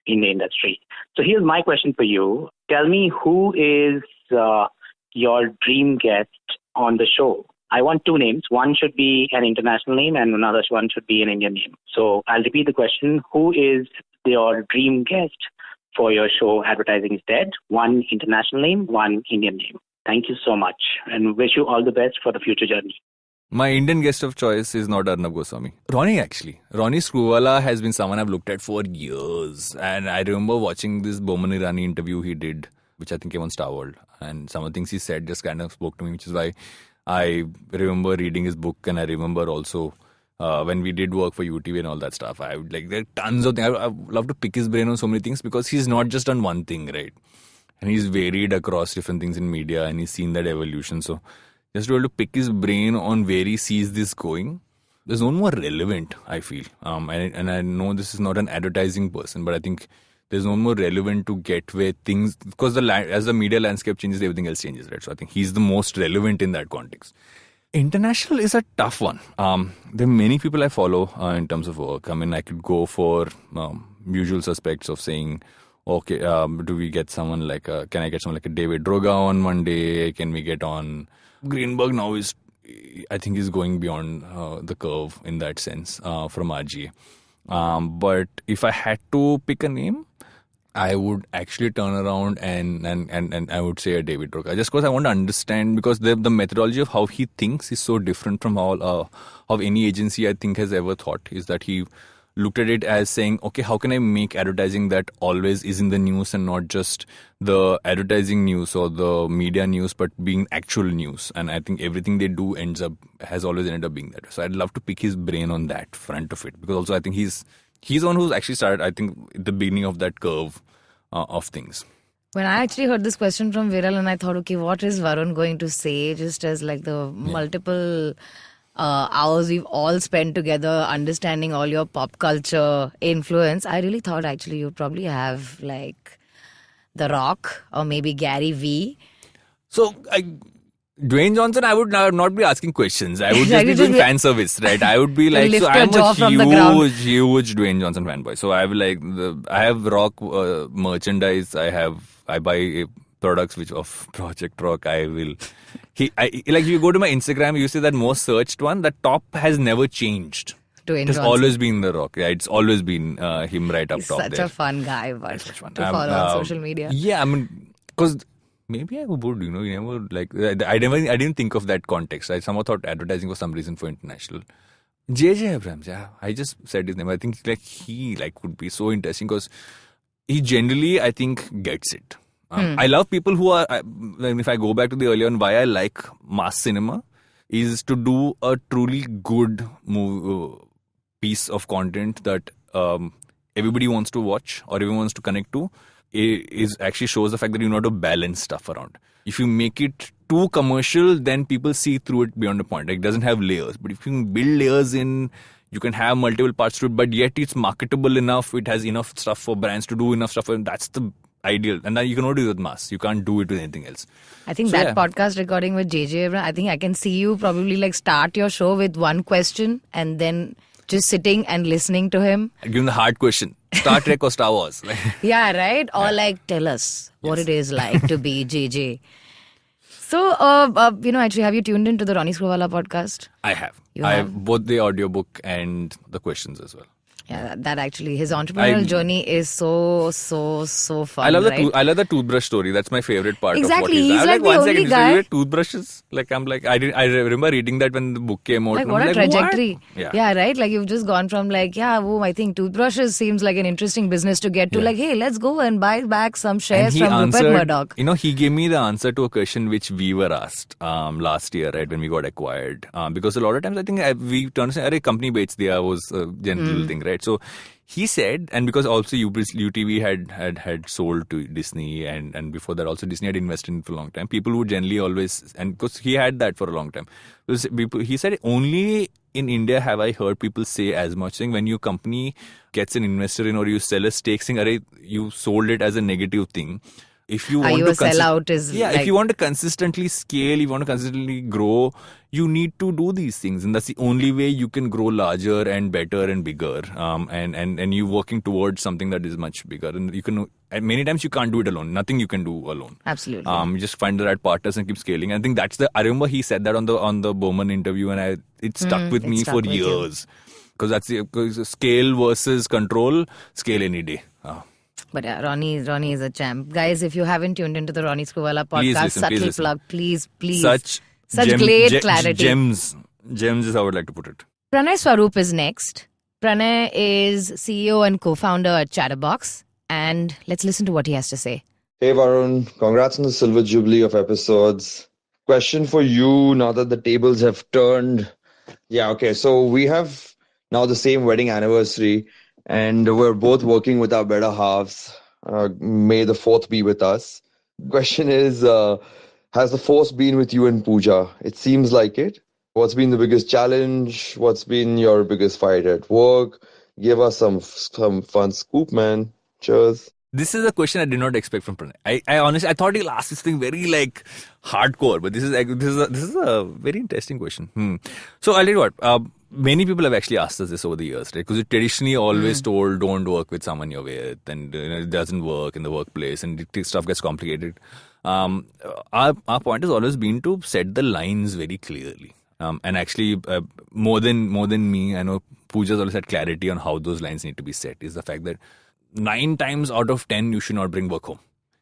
in the industry. So here's my question for you. Tell me, who is your dream guest on the show? I want two names. One should be an international name and another one should be an Indian name. So I'll repeat the question. Who is your dream guest for your show Advertising is Dead? One international name, one Indian name. Thank you so much and wish you all the best for the future journey. My Indian guest of choice is not Arnab Goswami. Ronnie, actually. Ronnie Screwvala has been someone I've looked at for years. And I remember watching this Boman Irani interview he did, which I think came on Star World. And some of the things he said just kind of spoke to me, which is why I remember reading his book. And I remember also when we did work for UTV and all that stuff. There are tons of things. I would love to pick his brain on so many things because he's not just on one thing, right? And he's varied across different things in media and he's seen that evolution. So just to be able to pick his brain on where he sees this going. There's no one more relevant, I feel. And I know this is not an advertising person, but I think there's no one more relevant to get where things, because as the media landscape changes, everything else changes, right? So I think he's the most relevant in that context. International is a tough one. There are many people I follow in terms of work. I mean, I could go for usual suspects of saying, okay, do we get someone can I get someone like a David Droga on one day? Can we get on... Greenberg now I think is going beyond the curve in that sense from RGA. But if I had to pick a name, I would actually turn around and I would say a David Droga. Just because I want to understand, because the methodology of how he thinks is so different from how any agency I think has ever thought, is that he looked at it as saying, okay, how can I make advertising that always is in the news and not just the advertising news or the media news, but being actual news. And I think everything they do has always ended up being that. So I'd love to pick his brain on that front of it, because also I think he's one who's actually started, I think, at the beginning of that curve of things. When I actually heard this question from Viral and I thought, okay, what is Varun going to say, just as like the multiple hours we've all spent together understanding all your pop culture influence, I really thought actually you'd probably have like The Rock or maybe Gary Vee. So Dwayne Johnson, I would not be asking questions. I would just be doing fan service, right? I would be like, so I'm a huge Dwayne Johnson fanboy. So I have Rock merchandise. I buy products of Project Rock. If you go to my Instagram, you see that most searched one, the top has never changed. It has Johnson. always been The Rock. Yeah, it's always been him right up He's top such there. a fun guy, but It's such fun. to follow on social media. Yeah, I mean, because maybe I would, you never like. I didn't think of that context. I somehow thought advertising was some reason for international. J.J. Abrams, yeah, I just said his name. I think he would be so interesting because he generally, I think, gets it. I love people who are. If I go back to the earlier one, why I like mass cinema is to do a truly good piece of content that everybody wants to watch or everyone wants to connect to. Is actually shows the fact that you know how to balance stuff around. If you make it too commercial, then people see through it beyond a point. Like, it doesn't have layers. But if you can build layers in, you can have multiple parts to it, but yet it's marketable enough. It has enough stuff for brands to do enough stuff. And that's the ideal. And then you can only do it with mass. You can't do it with anything else. I think podcast recording with JJ Abrams, I think I can see you probably like start your show with one question and then just sitting and listening to him. Give him the hard question. Star Trek or Star Wars? Yeah, right? Or like tell us what it is like to be JJ. So, actually, have you tuned into the Ronnie Screwvala podcast? I have. I have both the audiobook and the questions as well. Yeah, that actually, his entrepreneurial journey is so fun. I love the toothbrush story. That's my favorite part. Exactly, of what he's like the only guy. You get toothbrushes? Like I remember reading that when the book came out. Like, what a trajectory. What? Yeah, right? Like, you've just gone from like, I think toothbrushes seems like an interesting business to get to like, hey, let's go and buy back some shares from Rupert Murdoch. He gave me the answer to a question which we were asked last year, right, when we got acquired. Because a lot of times I think we turn to say, company beits diya was a general thing, right? So he said, and because also UTV had sold to Disney, and before that also Disney had invested in it for a long time. People would generally always, and because he had that for a long time, he said only in India have I heard people say as much thing when your company gets an investor in or you sell a stake saying, "Arey, you sold it as a negative thing." If you want to sell out is if you want to consistently scale, you want to consistently grow, you need to do these things, and that's the only way you can grow larger and better and bigger. And you working towards something that is much bigger, and you can. And many times you can't do it alone. Nothing you can do alone. Absolutely. You just find the right partners and keep scaling. I think that's I remember he said that on the Bowman interview, and it stuck with me for years because that's scale versus control. Scale any day. But yeah, Ronnie is a champ. Guys, if you haven't tuned into the Ronnie Screwvala podcast, subtle plug, please. Such great clarity. Gems is how I would like to put it. Pranay Swaroop is next. Pranay is CEO and co-founder at Chatterbox. And let's listen to what he has to say. Hey Varun, congrats on the silver jubilee of episodes. Question for you now that the tables have turned. Yeah, okay, so we have now the same wedding anniversary. And we're both working with our better halves. May the fourth be with us. Question is, has the force been with you and Pooja? It seems like it. What's been the biggest challenge? What's been your biggest fight at work? Give us some fun scoop, man. Cheers. This is a question I did not expect from Pranay. I honestly, I thought he'll ask this thing very hardcore, but this is a very interesting question. So I'll tell you what. Many people have actually asked us this over the years, right? Because you're traditionally always told, don't work with someone you're with, and it doesn't work in the workplace, and stuff gets complicated. Our point has always been to set the lines very clearly. And actually, more than me, I know Pooja's always had clarity on how those lines need to be set. Is the fact that 9 times out of 10 you should not bring work home.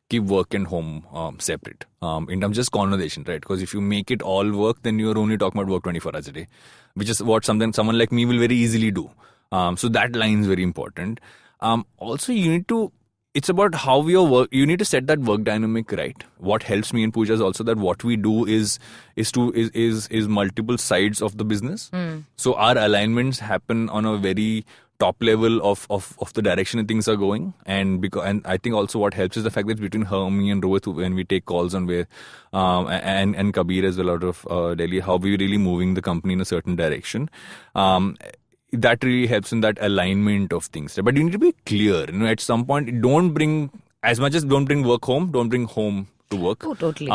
Keep work and home separate in terms of just conversation, right? Because if you make it all work, then you're only talking about work 24 hours a day, which is what someone like me will very easily do. So that line is very important. Also, it's about how your work, you need to set that work dynamic right. What helps me and Pooja is also that what we do is multiple sides of the business. So our alignments happen on a very top level of the direction that things are going, and I think also what helps is the fact that between her, me and Rohit, when we take calls on where and Kabir as well out of Delhi, how we're really moving the company in a certain direction. That really helps in that alignment of things. But you need to be clear. At some point, don't bring work home. Don't bring home to work. Oh, totally.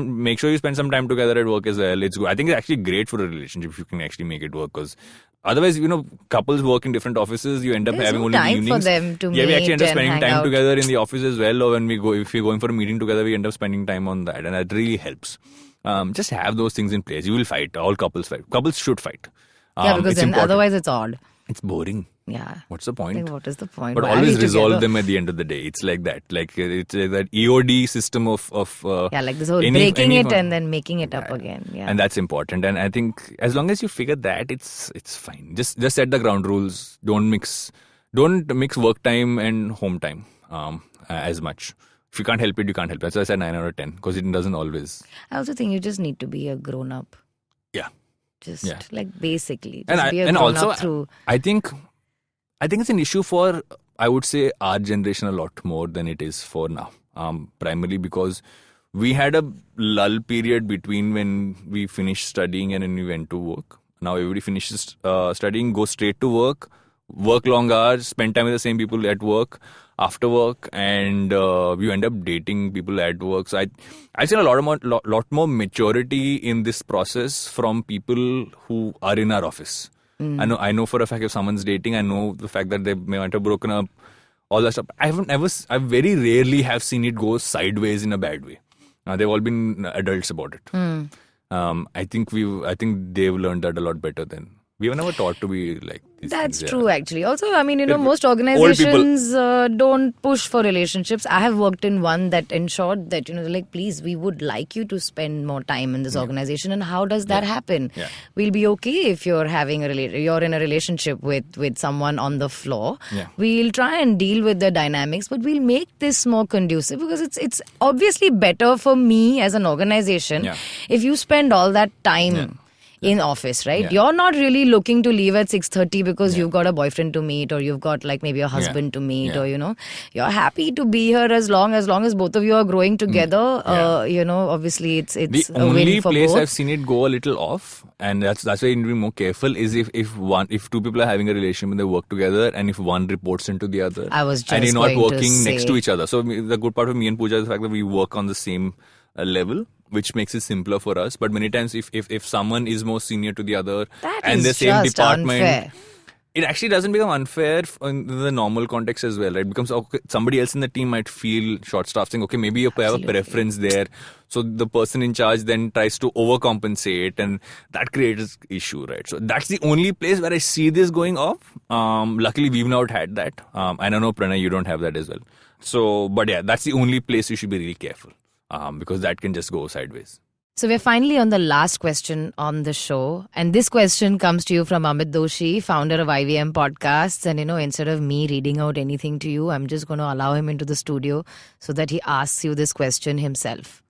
Make sure you spend some time together at work as well. It's good. I think it's actually great for a relationship if you can actually make it work, because otherwise, couples work in different offices. You end up having only time evenings. For them to we actually end up spending time out together in the office as well. Or if we're going for a meeting together, we end up spending time on that, and that really helps. Just have those things in place. You will fight. All couples fight. Couples should fight. Yeah, because it's then important. otherwise it's odd. It's boring. Yeah. What's the point? Like, what is the point? But Why are always we resolve together? them at the end of the day. It's like that. Like it's like that EOD system of Yeah, like this whole breaking it and then making it up again. Yeah. And that's important. And I think as long as you figure that, it's fine. Just set the ground rules. Don't mix work time and home time as much. If you can't help it, you can't help it. That's why I said 9 out of 10, because it doesn't always. I also think you just need to be a grown up. Yeah. Just like basically. And Just be a grown also, up through. I think it's an issue for, I would say, our generation a lot more than it is for now. Primarily because we had a lull period between when we finished studying and when we went to work. Now everybody finishes studying, goes straight to work long hours, spend time with the same people at work, after work, and you end up dating people at work. So I've seen a lot more maturity in this process from people who are in our office. I know for a fact if someone's dating, I know the fact that they might have broken up, all that stuff. I very rarely have seen it go sideways in a bad way. They've all been adults about it. I think they've learned that a lot better than we were never taught to be like these That's things, true, actually. Also, I mean, most organizations don't push for relationships. I have worked in one that ensured that, like, please, we would like you to spend more time in this organization. And how does that happen? Yeah. We'll be okay if you're having you're in a relationship with someone on the floor. Yeah. We'll try and deal with the dynamics, but we'll make this more conducive, because it's obviously better for me as an organization if you spend all that time in office, right? Yeah. You're not really looking to leave at 6:30 because you've got a boyfriend to meet, or you've got like maybe a husband to meet, or you're happy to be here as long as both of you are growing together. Obviously it's the a win for only place both. I've seen it go a little off, and that's why you need to be more careful, is if two people are having a relationship and they work together, and if one reports into the other, I was just and you're not going to working next say. to each other. So the good part of me and Pooja is the fact that we work on the same level, which makes it simpler for us. But many times if someone is more senior to the other That and is the same just department, unfair. it actually doesn't become unfair in the normal context as well, right? It becomes, okay, somebody else in the team might feel short-staffed, saying, okay, maybe you have a preference there. So the person in charge then tries to overcompensate, and that creates issue, right? So that's the only place where I see this going off. Luckily, we've not had that. And I know, Pranay, you don't have that as well. So, but yeah, that's the only place you should be really careful, because that can just go sideways. So we're finally on the last question on the show. And this question comes to you from Amit Doshi, founder of IVM Podcasts. And, instead of me reading out anything to you, I'm just going to allow him into the studio so that he asks you this question himself.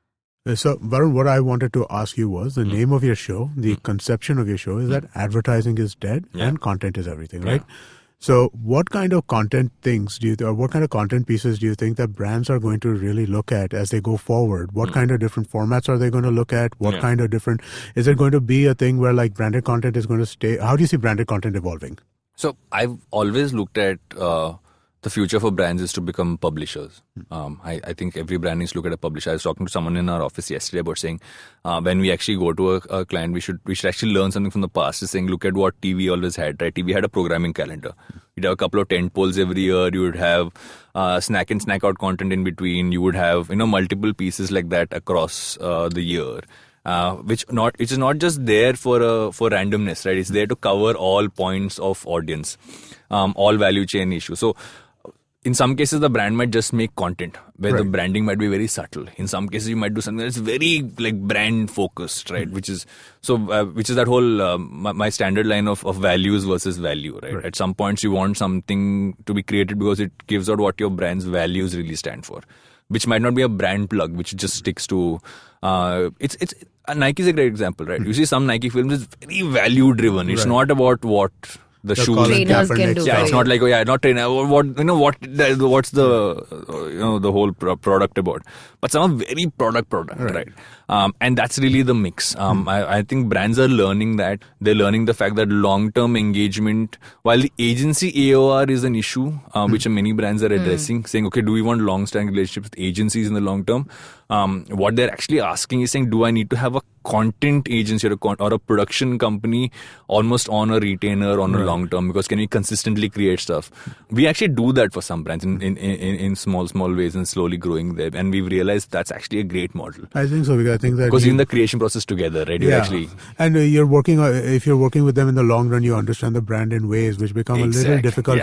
So, Varun, what I wanted to ask you was the name of your show, the conception of your show is that advertising is dead and content is everything, right? So what kind of content what kind of content pieces do you think that brands are going to really look at as they go forward? What kind of different formats are they going to look at? What kind of different, is it going to be a thing where like branded content is going to stay? How do you see branded content evolving? So I've always looked at the future for brands is to become publishers. I think every brand needs to look at a publisher. I was talking to someone in our office yesterday about saying when we actually go to a client, we should actually learn something from the past. Is saying, look at what TV always had, right? TV had a programming calendar. You'd have a couple of tent poles every year. You would have snack in, snack out content in between. You would have multiple pieces like that across the year. Which is not just there for randomness, right? It's there to cover all points of audience, all value chain issues. So in some cases, the brand might just make content where the branding might be very subtle. In some cases, you might do something that's very like brand focused, right? Which is that whole my standard line of values versus value, right? At some points, you want something to be created because it gives out what your brand's values really stand for, which might not be a brand plug, which just sticks to. It's Nike is a great example, right? You see some Nike films is very value driven. It's not about what the shoes trainers can do. It's not like not trainer. What's the whole product about? But some are very product, right? And that's really the mix. I think brands are learning that. They're learning the fact that long-term engagement, while the agency AOR is an issue, which many brands are addressing, saying, okay, do we want long-standing relationships with agencies in the long term? what they're actually asking is saying, do I need to have a content agency or a production company almost on a retainer on a long term, because can we consistently create stuff? We actually do that for some brands in small ways and slowly growing them, and we've realized that's actually a great model. I think so, because I think that because you're in the creation process together, right? You actually, and you're working. If you're working with them in the long run, you understand the brand in ways which become a little difficult.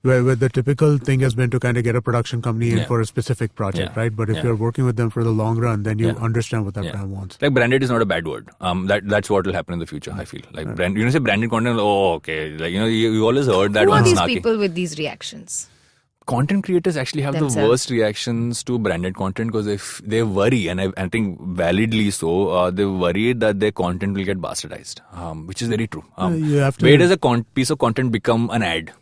Where the typical thing has been to kind of get a production company in for a specific project, right? But if you're working with them for the long run, then you understand what that brand wants. Like branded is not a bad word. That's what will happen in the future. I feel like say branded content. Oh, okay. Like you always heard that. Who one are these snarky. people with these reactions? Content creators actually have the worst reactions to branded content, because if they worry, and I think validly so, they worry that their content will get bastardized, which is very true. You have to. Where does a piece of content become an ad?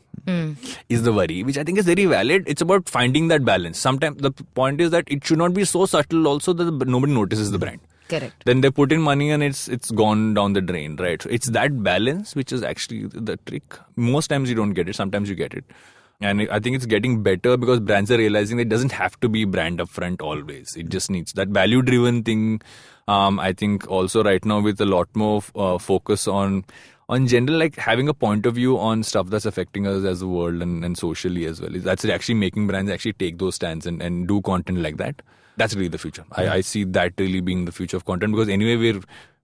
Is the worry, which I think is very valid. It's about finding that balance. Sometimes the point is that it should not be so subtle also that nobody notices the brand. Correct. Then they put in money and it's gone down the drain, right? So it's that balance which is actually the trick. Most times you don't get it, sometimes you get it. And I think it's getting better because brands are realizing that it doesn't have to be brand upfront always. It just needs that value-driven thing. I think also right now with a lot more focus on general, like having a point of view on stuff that's affecting us as a world and socially as well. That's actually making brands actually take those stands and do content like that. That's really the future. I see that really being the future of content, because anyway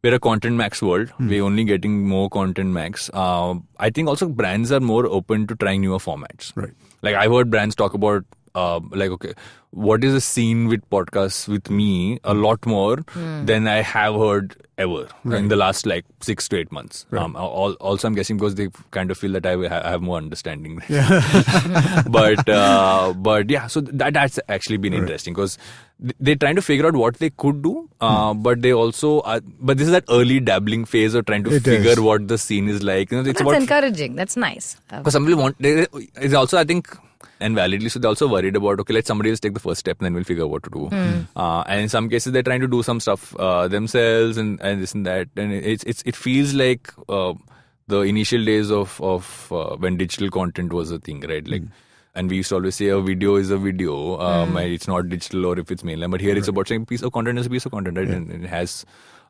we're a content max world. We're only getting more content max. I think also brands are more open to trying newer formats. Right. Like I've heard brands talk about okay, what is a scene with podcasts with me a lot more than I have heard ever in the last 6 to 8 months. Right. Also, I'm guessing because they kind of feel that I have more understanding. But yeah, so that's actually been interesting, because they're trying to figure out what they could do, but they also but this is that early dabbling phase of trying to figure what the scene is like. It's that's about encouraging. That's nice. Because some people it's also, I think, and validly so, they're also worried about, okay, let somebody else take the first step and then we'll figure out what to do. And in some cases they're trying to do some stuff themselves and this and that, and it feels like the initial days of when digital content was a thing, right? Like, and we used to always say a video is a video, and it's not digital or if it's mainline, but here it's about saying a piece of content is a piece of content, right? And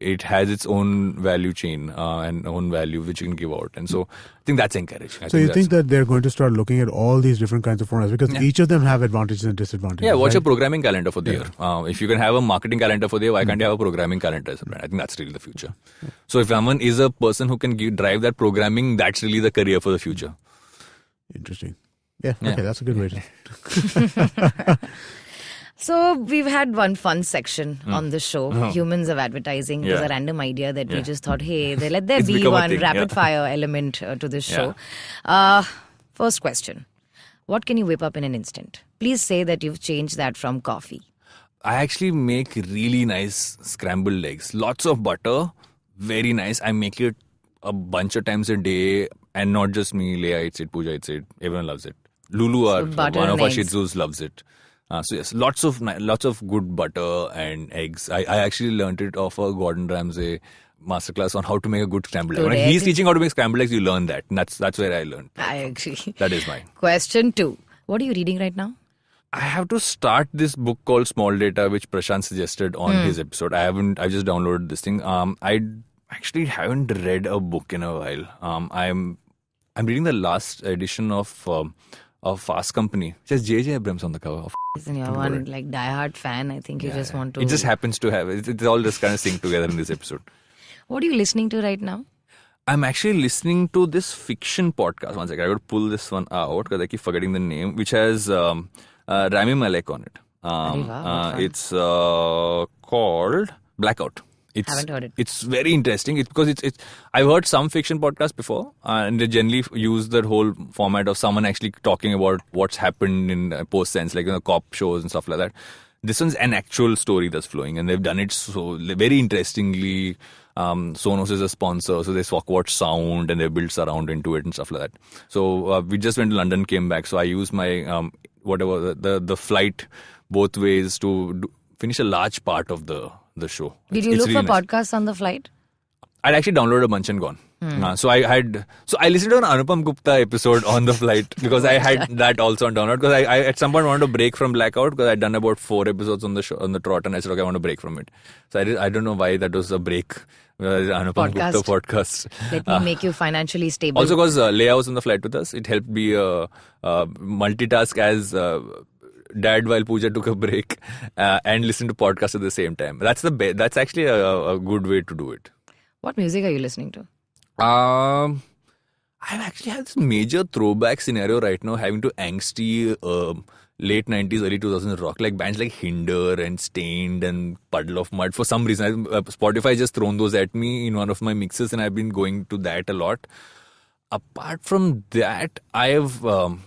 it has its own value chain and own value which you can give out, and so I think that's encouraging. So you think that they're going to start looking at all these different kinds of formats, because each of them have advantages and disadvantages? Yeah, what's your programming calendar for the year? If you can have a marketing calendar for the year, why can't you have a programming calendar as a brand? I think that's really the future. So if someone is a person who can drive that programming, that's really the career for the future. Interesting. Yeah, okay, that's a good way to... So we've had one fun section on the show, Humans of Advertising. It was a random idea that we just thought, hey, let there be one rapid fire element to this show. First question. What can you whip up in an instant? Please say that you've changed that from coffee. I actually make really nice scrambled eggs. Lots of butter. Very nice. I make it a bunch of times a day, and not just me. Leia eats it, Pooja eats it. Everyone loves it. Lulu, one of our Shih Tzus, loves it. So yes, lots of good butter and eggs. I actually learned it off a Gordon Ramsay masterclass on how to make a good scrambled egg. When he's teaching how to make scrambled eggs, you learn that. And that's where I learned. I agree. That is mine. Question 2. What are you reading right now? I have to start this book called Small Data, which Prashant suggested on his episode. I just downloaded this thing. I actually haven't read a book in a while. I'm reading the last edition of Fast Company. It says J.J. Abrams on the cover. Isn't you're one diehard fan? I think you just want to... It just happens to have it. It's all just kind of synced together in this episode. What are you listening to right now? I'm actually listening to this fiction podcast. One second, I got to pull this one out because I keep forgetting the name, which has Rami Malek on it. It's called Blackout. Haven't heard it. It's very interesting. Because I've heard some fiction podcasts before, and they generally use that whole format of someone actually talking about what's happened in post sense, like cop shows and stuff like that. This one's an actual story that's flowing, and they've done it so very interestingly. Sonos is a sponsor, so they watch sound and they build surround into it and stuff like that. So we just went to London, came back. So I used my the flight both ways to finish a large part of the show. Did you look for podcasts on the flight? I'd actually downloaded a bunch and gone. So I listened to an Anupam Gupta episode on the flight because I had that also on download because I at some point wanted to break from Blackout because I'd done about 4 episodes on the show, on the trot, and I said, okay, I want to break from it. So I don't know why that was a break. Anupam Gupta podcast. Let me make you financially stable. Also because Leia was on the flight with us, it helped me multitask as dad while Pooja took a break and listen to podcasts at the same time. That's actually a good way to do it. What music are you listening to? I've actually had this major throwback scenario right now, having to angsty late 90s, early 2000s rock, like bands like Hinder and Stained and Puddle of Mud. For some reason, Spotify just thrown those at me in one of my mixes, and I've been going to that a lot. Apart from that, I'm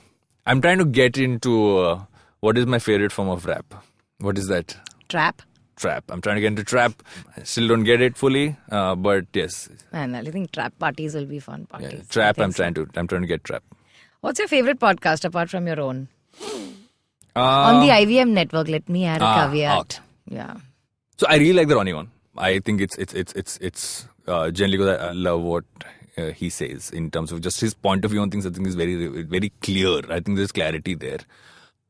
trying to get into what is my favorite form of rap. What is that? Trap. I'm trying to get into trap. I still don't get it fully, but yes. And I think trap parties will be fun parties. Yeah, trap. I'm trying to get trap. What's your favorite podcast apart from your own? On the IVM network, let me add a caveat. Yeah. So I really like the Ronnie one. I think it's generally because I love what he says in terms of just his point of view on things. I think is very, very clear. I think there's clarity there.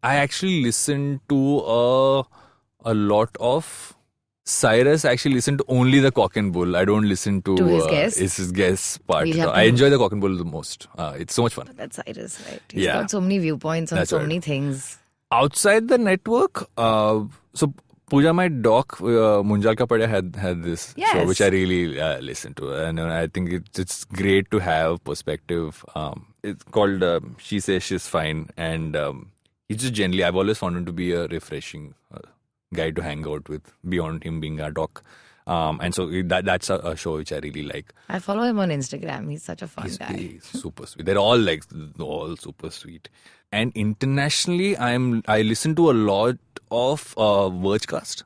I actually listen to a lot of Cyrus. Actually listen to only the Cock and Bull. I don't listen to his guest part. I enjoy the Cock and Bull the most. It's so much fun. That's Cyrus, right? He's got so many viewpoints on many things. Outside the network, so Pooja, my doc, Munjal Ka Padya had this show which I really listen to, and I think it's great to have perspective. It's called She Says She's Fine, and he's just generally, I've always found him to be a refreshing guy to hang out with beyond him being a doc. And so that's a show which I really like. I follow him on Instagram. He's such a fun guy. He's super sweet. They're all super sweet. And internationally, I listen to a lot of Vergecast,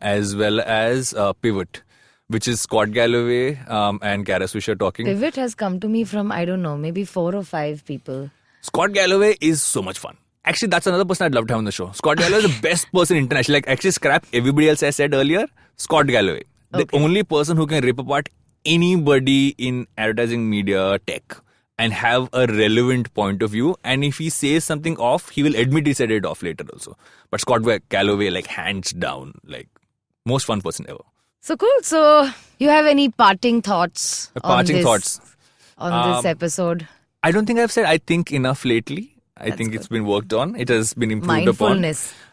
as well as Pivot, which is Scott Galloway and Kara Swisher talking. Pivot has come to me from, I don't know, maybe 4 or 5 people. Scott Galloway is so much fun. Actually, that's another person I'd love to have on the show. Scott Galloway is the best person internationally. Like, actually, scrap everybody else I said earlier. Scott Galloway. The only person who can rip apart anybody in advertising media tech and have a relevant point of view. And if he says something off, he will admit he said it off later also. But Scott Galloway, like, hands down, like, most fun person ever. So cool. So, you have any parting thoughts on this episode? I don't think I've said I think enough lately. I think it's been worked on. It has been improved upon.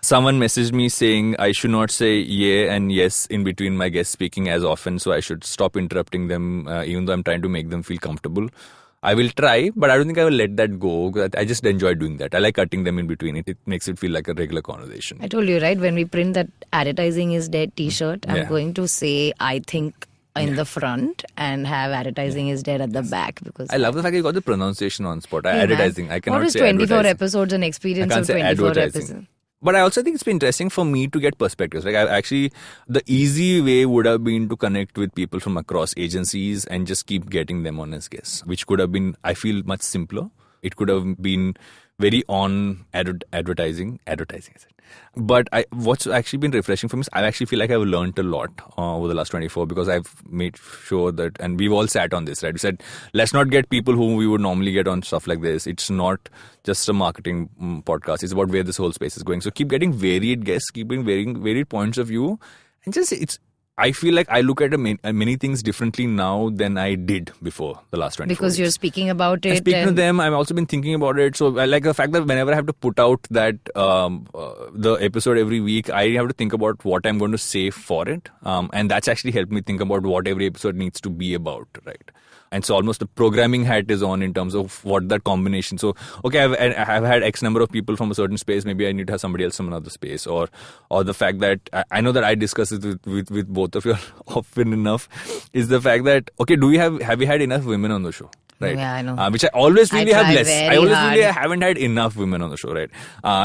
Someone messaged me saying I should not say yeah and yes in between my guests speaking as often, so I should stop interrupting them even though I'm trying to make them feel comfortable. I will try, but I don't think I will let that go. I just enjoy doing that. I like cutting them in between. It makes it feel like a regular conversation. I told you, right? When we print that advertising is dead t-shirt, I'm going to say I think in the front and have advertising is dead at the back, because I love the fact you got the pronunciation on spot. Advertising. I cannot say 24 episodes an experience of 24 episodes. But I also think it's been interesting for me to get perspectives. Like the easy way would have been to connect with people from across agencies and just keep getting them on as guests, which could have been, I feel, much simpler. It could have been very on advertising. But what's actually been refreshing for me is I actually feel like I've learned a lot over the last 24, because I've made sure that, and we've all sat on this, right? We said, let's not get people who we would normally get on stuff like this. It's not just a marketing podcast. It's about where this whole space is going. So keep getting varied guests, keep getting varied points of view. And I feel like I look at many things differently now than I did before the last 24 Because weeks. You're speaking about it. Speaking to them, I've also been thinking about it. So I like the fact that whenever I have to put out that the episode every week, I have to think about what I'm going to say for it. And that's actually helped me think about what every episode needs to be about, right? And so almost the programming hat is on in terms of what that combination. So, okay, I've had X number of people from a certain space. Maybe I need to have somebody else from another space. Or the fact that, I know that I discuss it with both of you often enough, is the fact that, okay, have we had enough women on the show? Right. Yeah, I know. Which I always really have less. I always hard. really haven't had enough women on the show, right?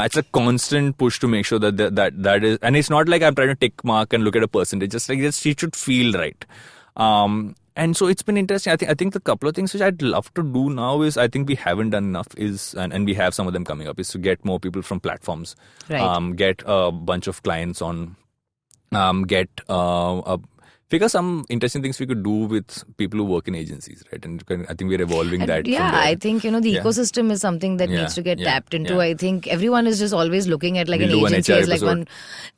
It's a constant push to make sure that is, and it's not like I'm trying to tick mark and look at a percentage. Just like it should feel right. And so it's been interesting. I think the couple of things which I'd love to do now is, I think we haven't done enough is, and we have some of them coming up, is to get more people from platforms, right. Get a bunch of clients on, figure some interesting things we could do with people who work in agencies, right? And I think we're evolving that. Yeah, from there. I think, the ecosystem is something that needs to get tapped into. I think everyone is just always looking at like We'll an agency as like episode.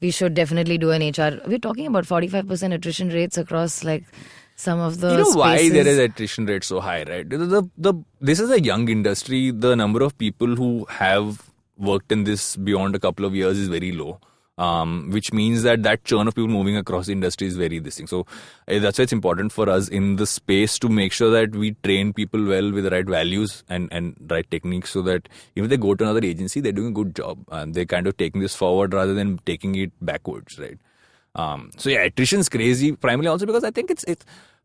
we should definitely do an HR. We're talking about 45% attrition rates across like some of the spaces. Why there is attrition rate so high, right? This is a young industry. The number of people who have worked in this beyond a couple of years is very low. Which means that churn of people moving across the industry is very this thing. So that's why it's important for us in the space to make sure that we train people well with the right values and right techniques, so that even if they go to another agency, they're doing a good job and they're kind of taking this forward rather than taking it backwards, right? So yeah, attrition's crazy, primarily also because I think it's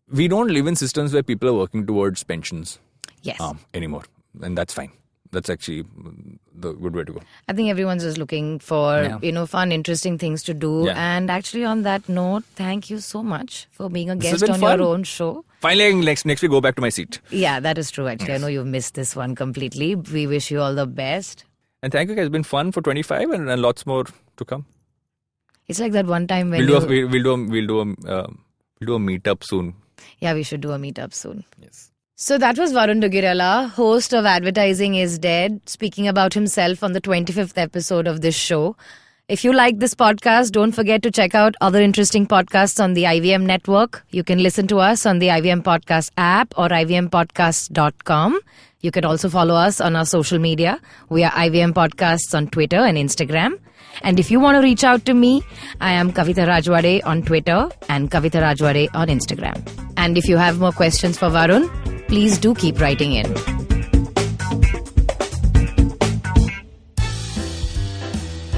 we don't live in systems where people are working towards pensions anymore, and that's fine. That's actually the good way to go. I think everyone's just looking for, fun, interesting things to do. Yeah. And actually on that note, thank you so much for being a guest on fun. your own show. Finally, next week go back to my seat. Yeah, that is true actually. Yes. I know you've missed this one completely. We wish you all the best. And thank you guys. It's been fun for 25 and lots more to come. It's like that one time when we'll do a meetup soon. Yeah, we should do a meetup soon. Yes. So that was Varun Duggirala, host of Advertising is Dead, speaking about himself on the 25th episode of this show. If you like this podcast, don't forget to check out other interesting podcasts on the IVM network. You can listen to us on the IVM Podcast app or ivmpodcast.com. You can also follow us on our social media. We are IVM Podcasts on Twitter and Instagram. And if you want to reach out to me, I am Kavita Rajwade on Twitter and Kavita Rajwade on Instagram. And if you have more questions for Varun, please do keep writing in.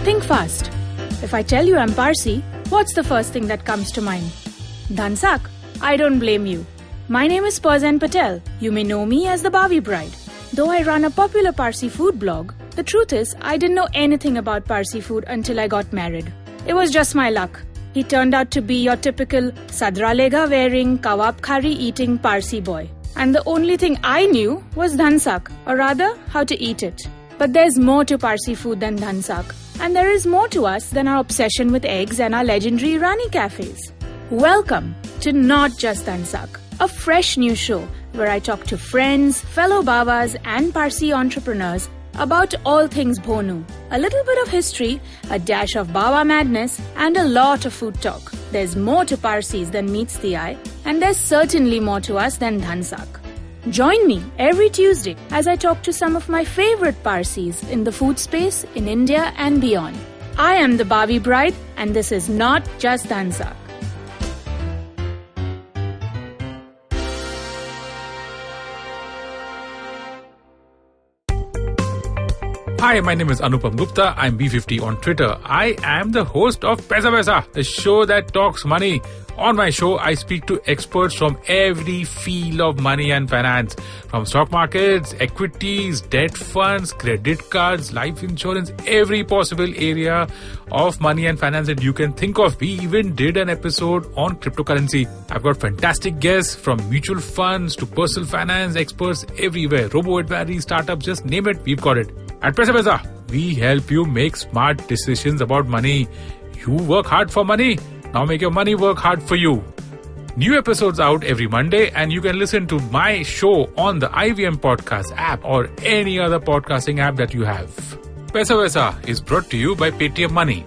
Think fast. If I tell you I'm Parsi, what's the first thing that comes to mind? Dhansak. I don't blame you. My name is Pazan Patel. You may know me as the Bhavi Bride. Though I run a popular Parsi food blog, the truth is I didn't know anything about Parsi food until I got married. It was just my luck. He turned out to be your typical sadra lega wearing, kawab khari eating Parsi boy. And the only thing I knew was dhansak, or rather, how to eat it. But there's more to Parsi food than dhansak. And there is more to us than our obsession with eggs and our legendary Rani cafes. Welcome to Not Just Dhansak, a fresh new show where I talk to friends, fellow Babas and Parsi entrepreneurs about all things Bhonu. A little bit of history, a dash of Baba madness, and a lot of food talk. There's more to Parsis than meets the eye, and there's certainly more to us than Dhansak. Join me every Tuesday as I talk to some of my favorite Parsis in the food space in India and beyond. I am the Bhavi Bride, and this is Not Just Dhansak. Hi, my name is Anupam Gupta. I'm B50 on Twitter. I am the host of Paisa Vaisa, the show that talks money. On my show, I speak to experts from every field of money and finance, from stock markets, equities, debt funds, credit cards, life insurance, every possible area of money and finance that you can think of. We even did an episode on cryptocurrency. I've got fantastic guests from mutual funds to personal finance experts everywhere. Robo-advisory, startups, just name it, we've got it. At Paisa Vaisa, we help you make smart decisions about money. You work hard for money. Now make your money work hard for you. New episodes out every Monday, and you can listen to my show on the IVM Podcast app or any other podcasting app that you have. Paisa Vaisa is brought to you by Paytm Money.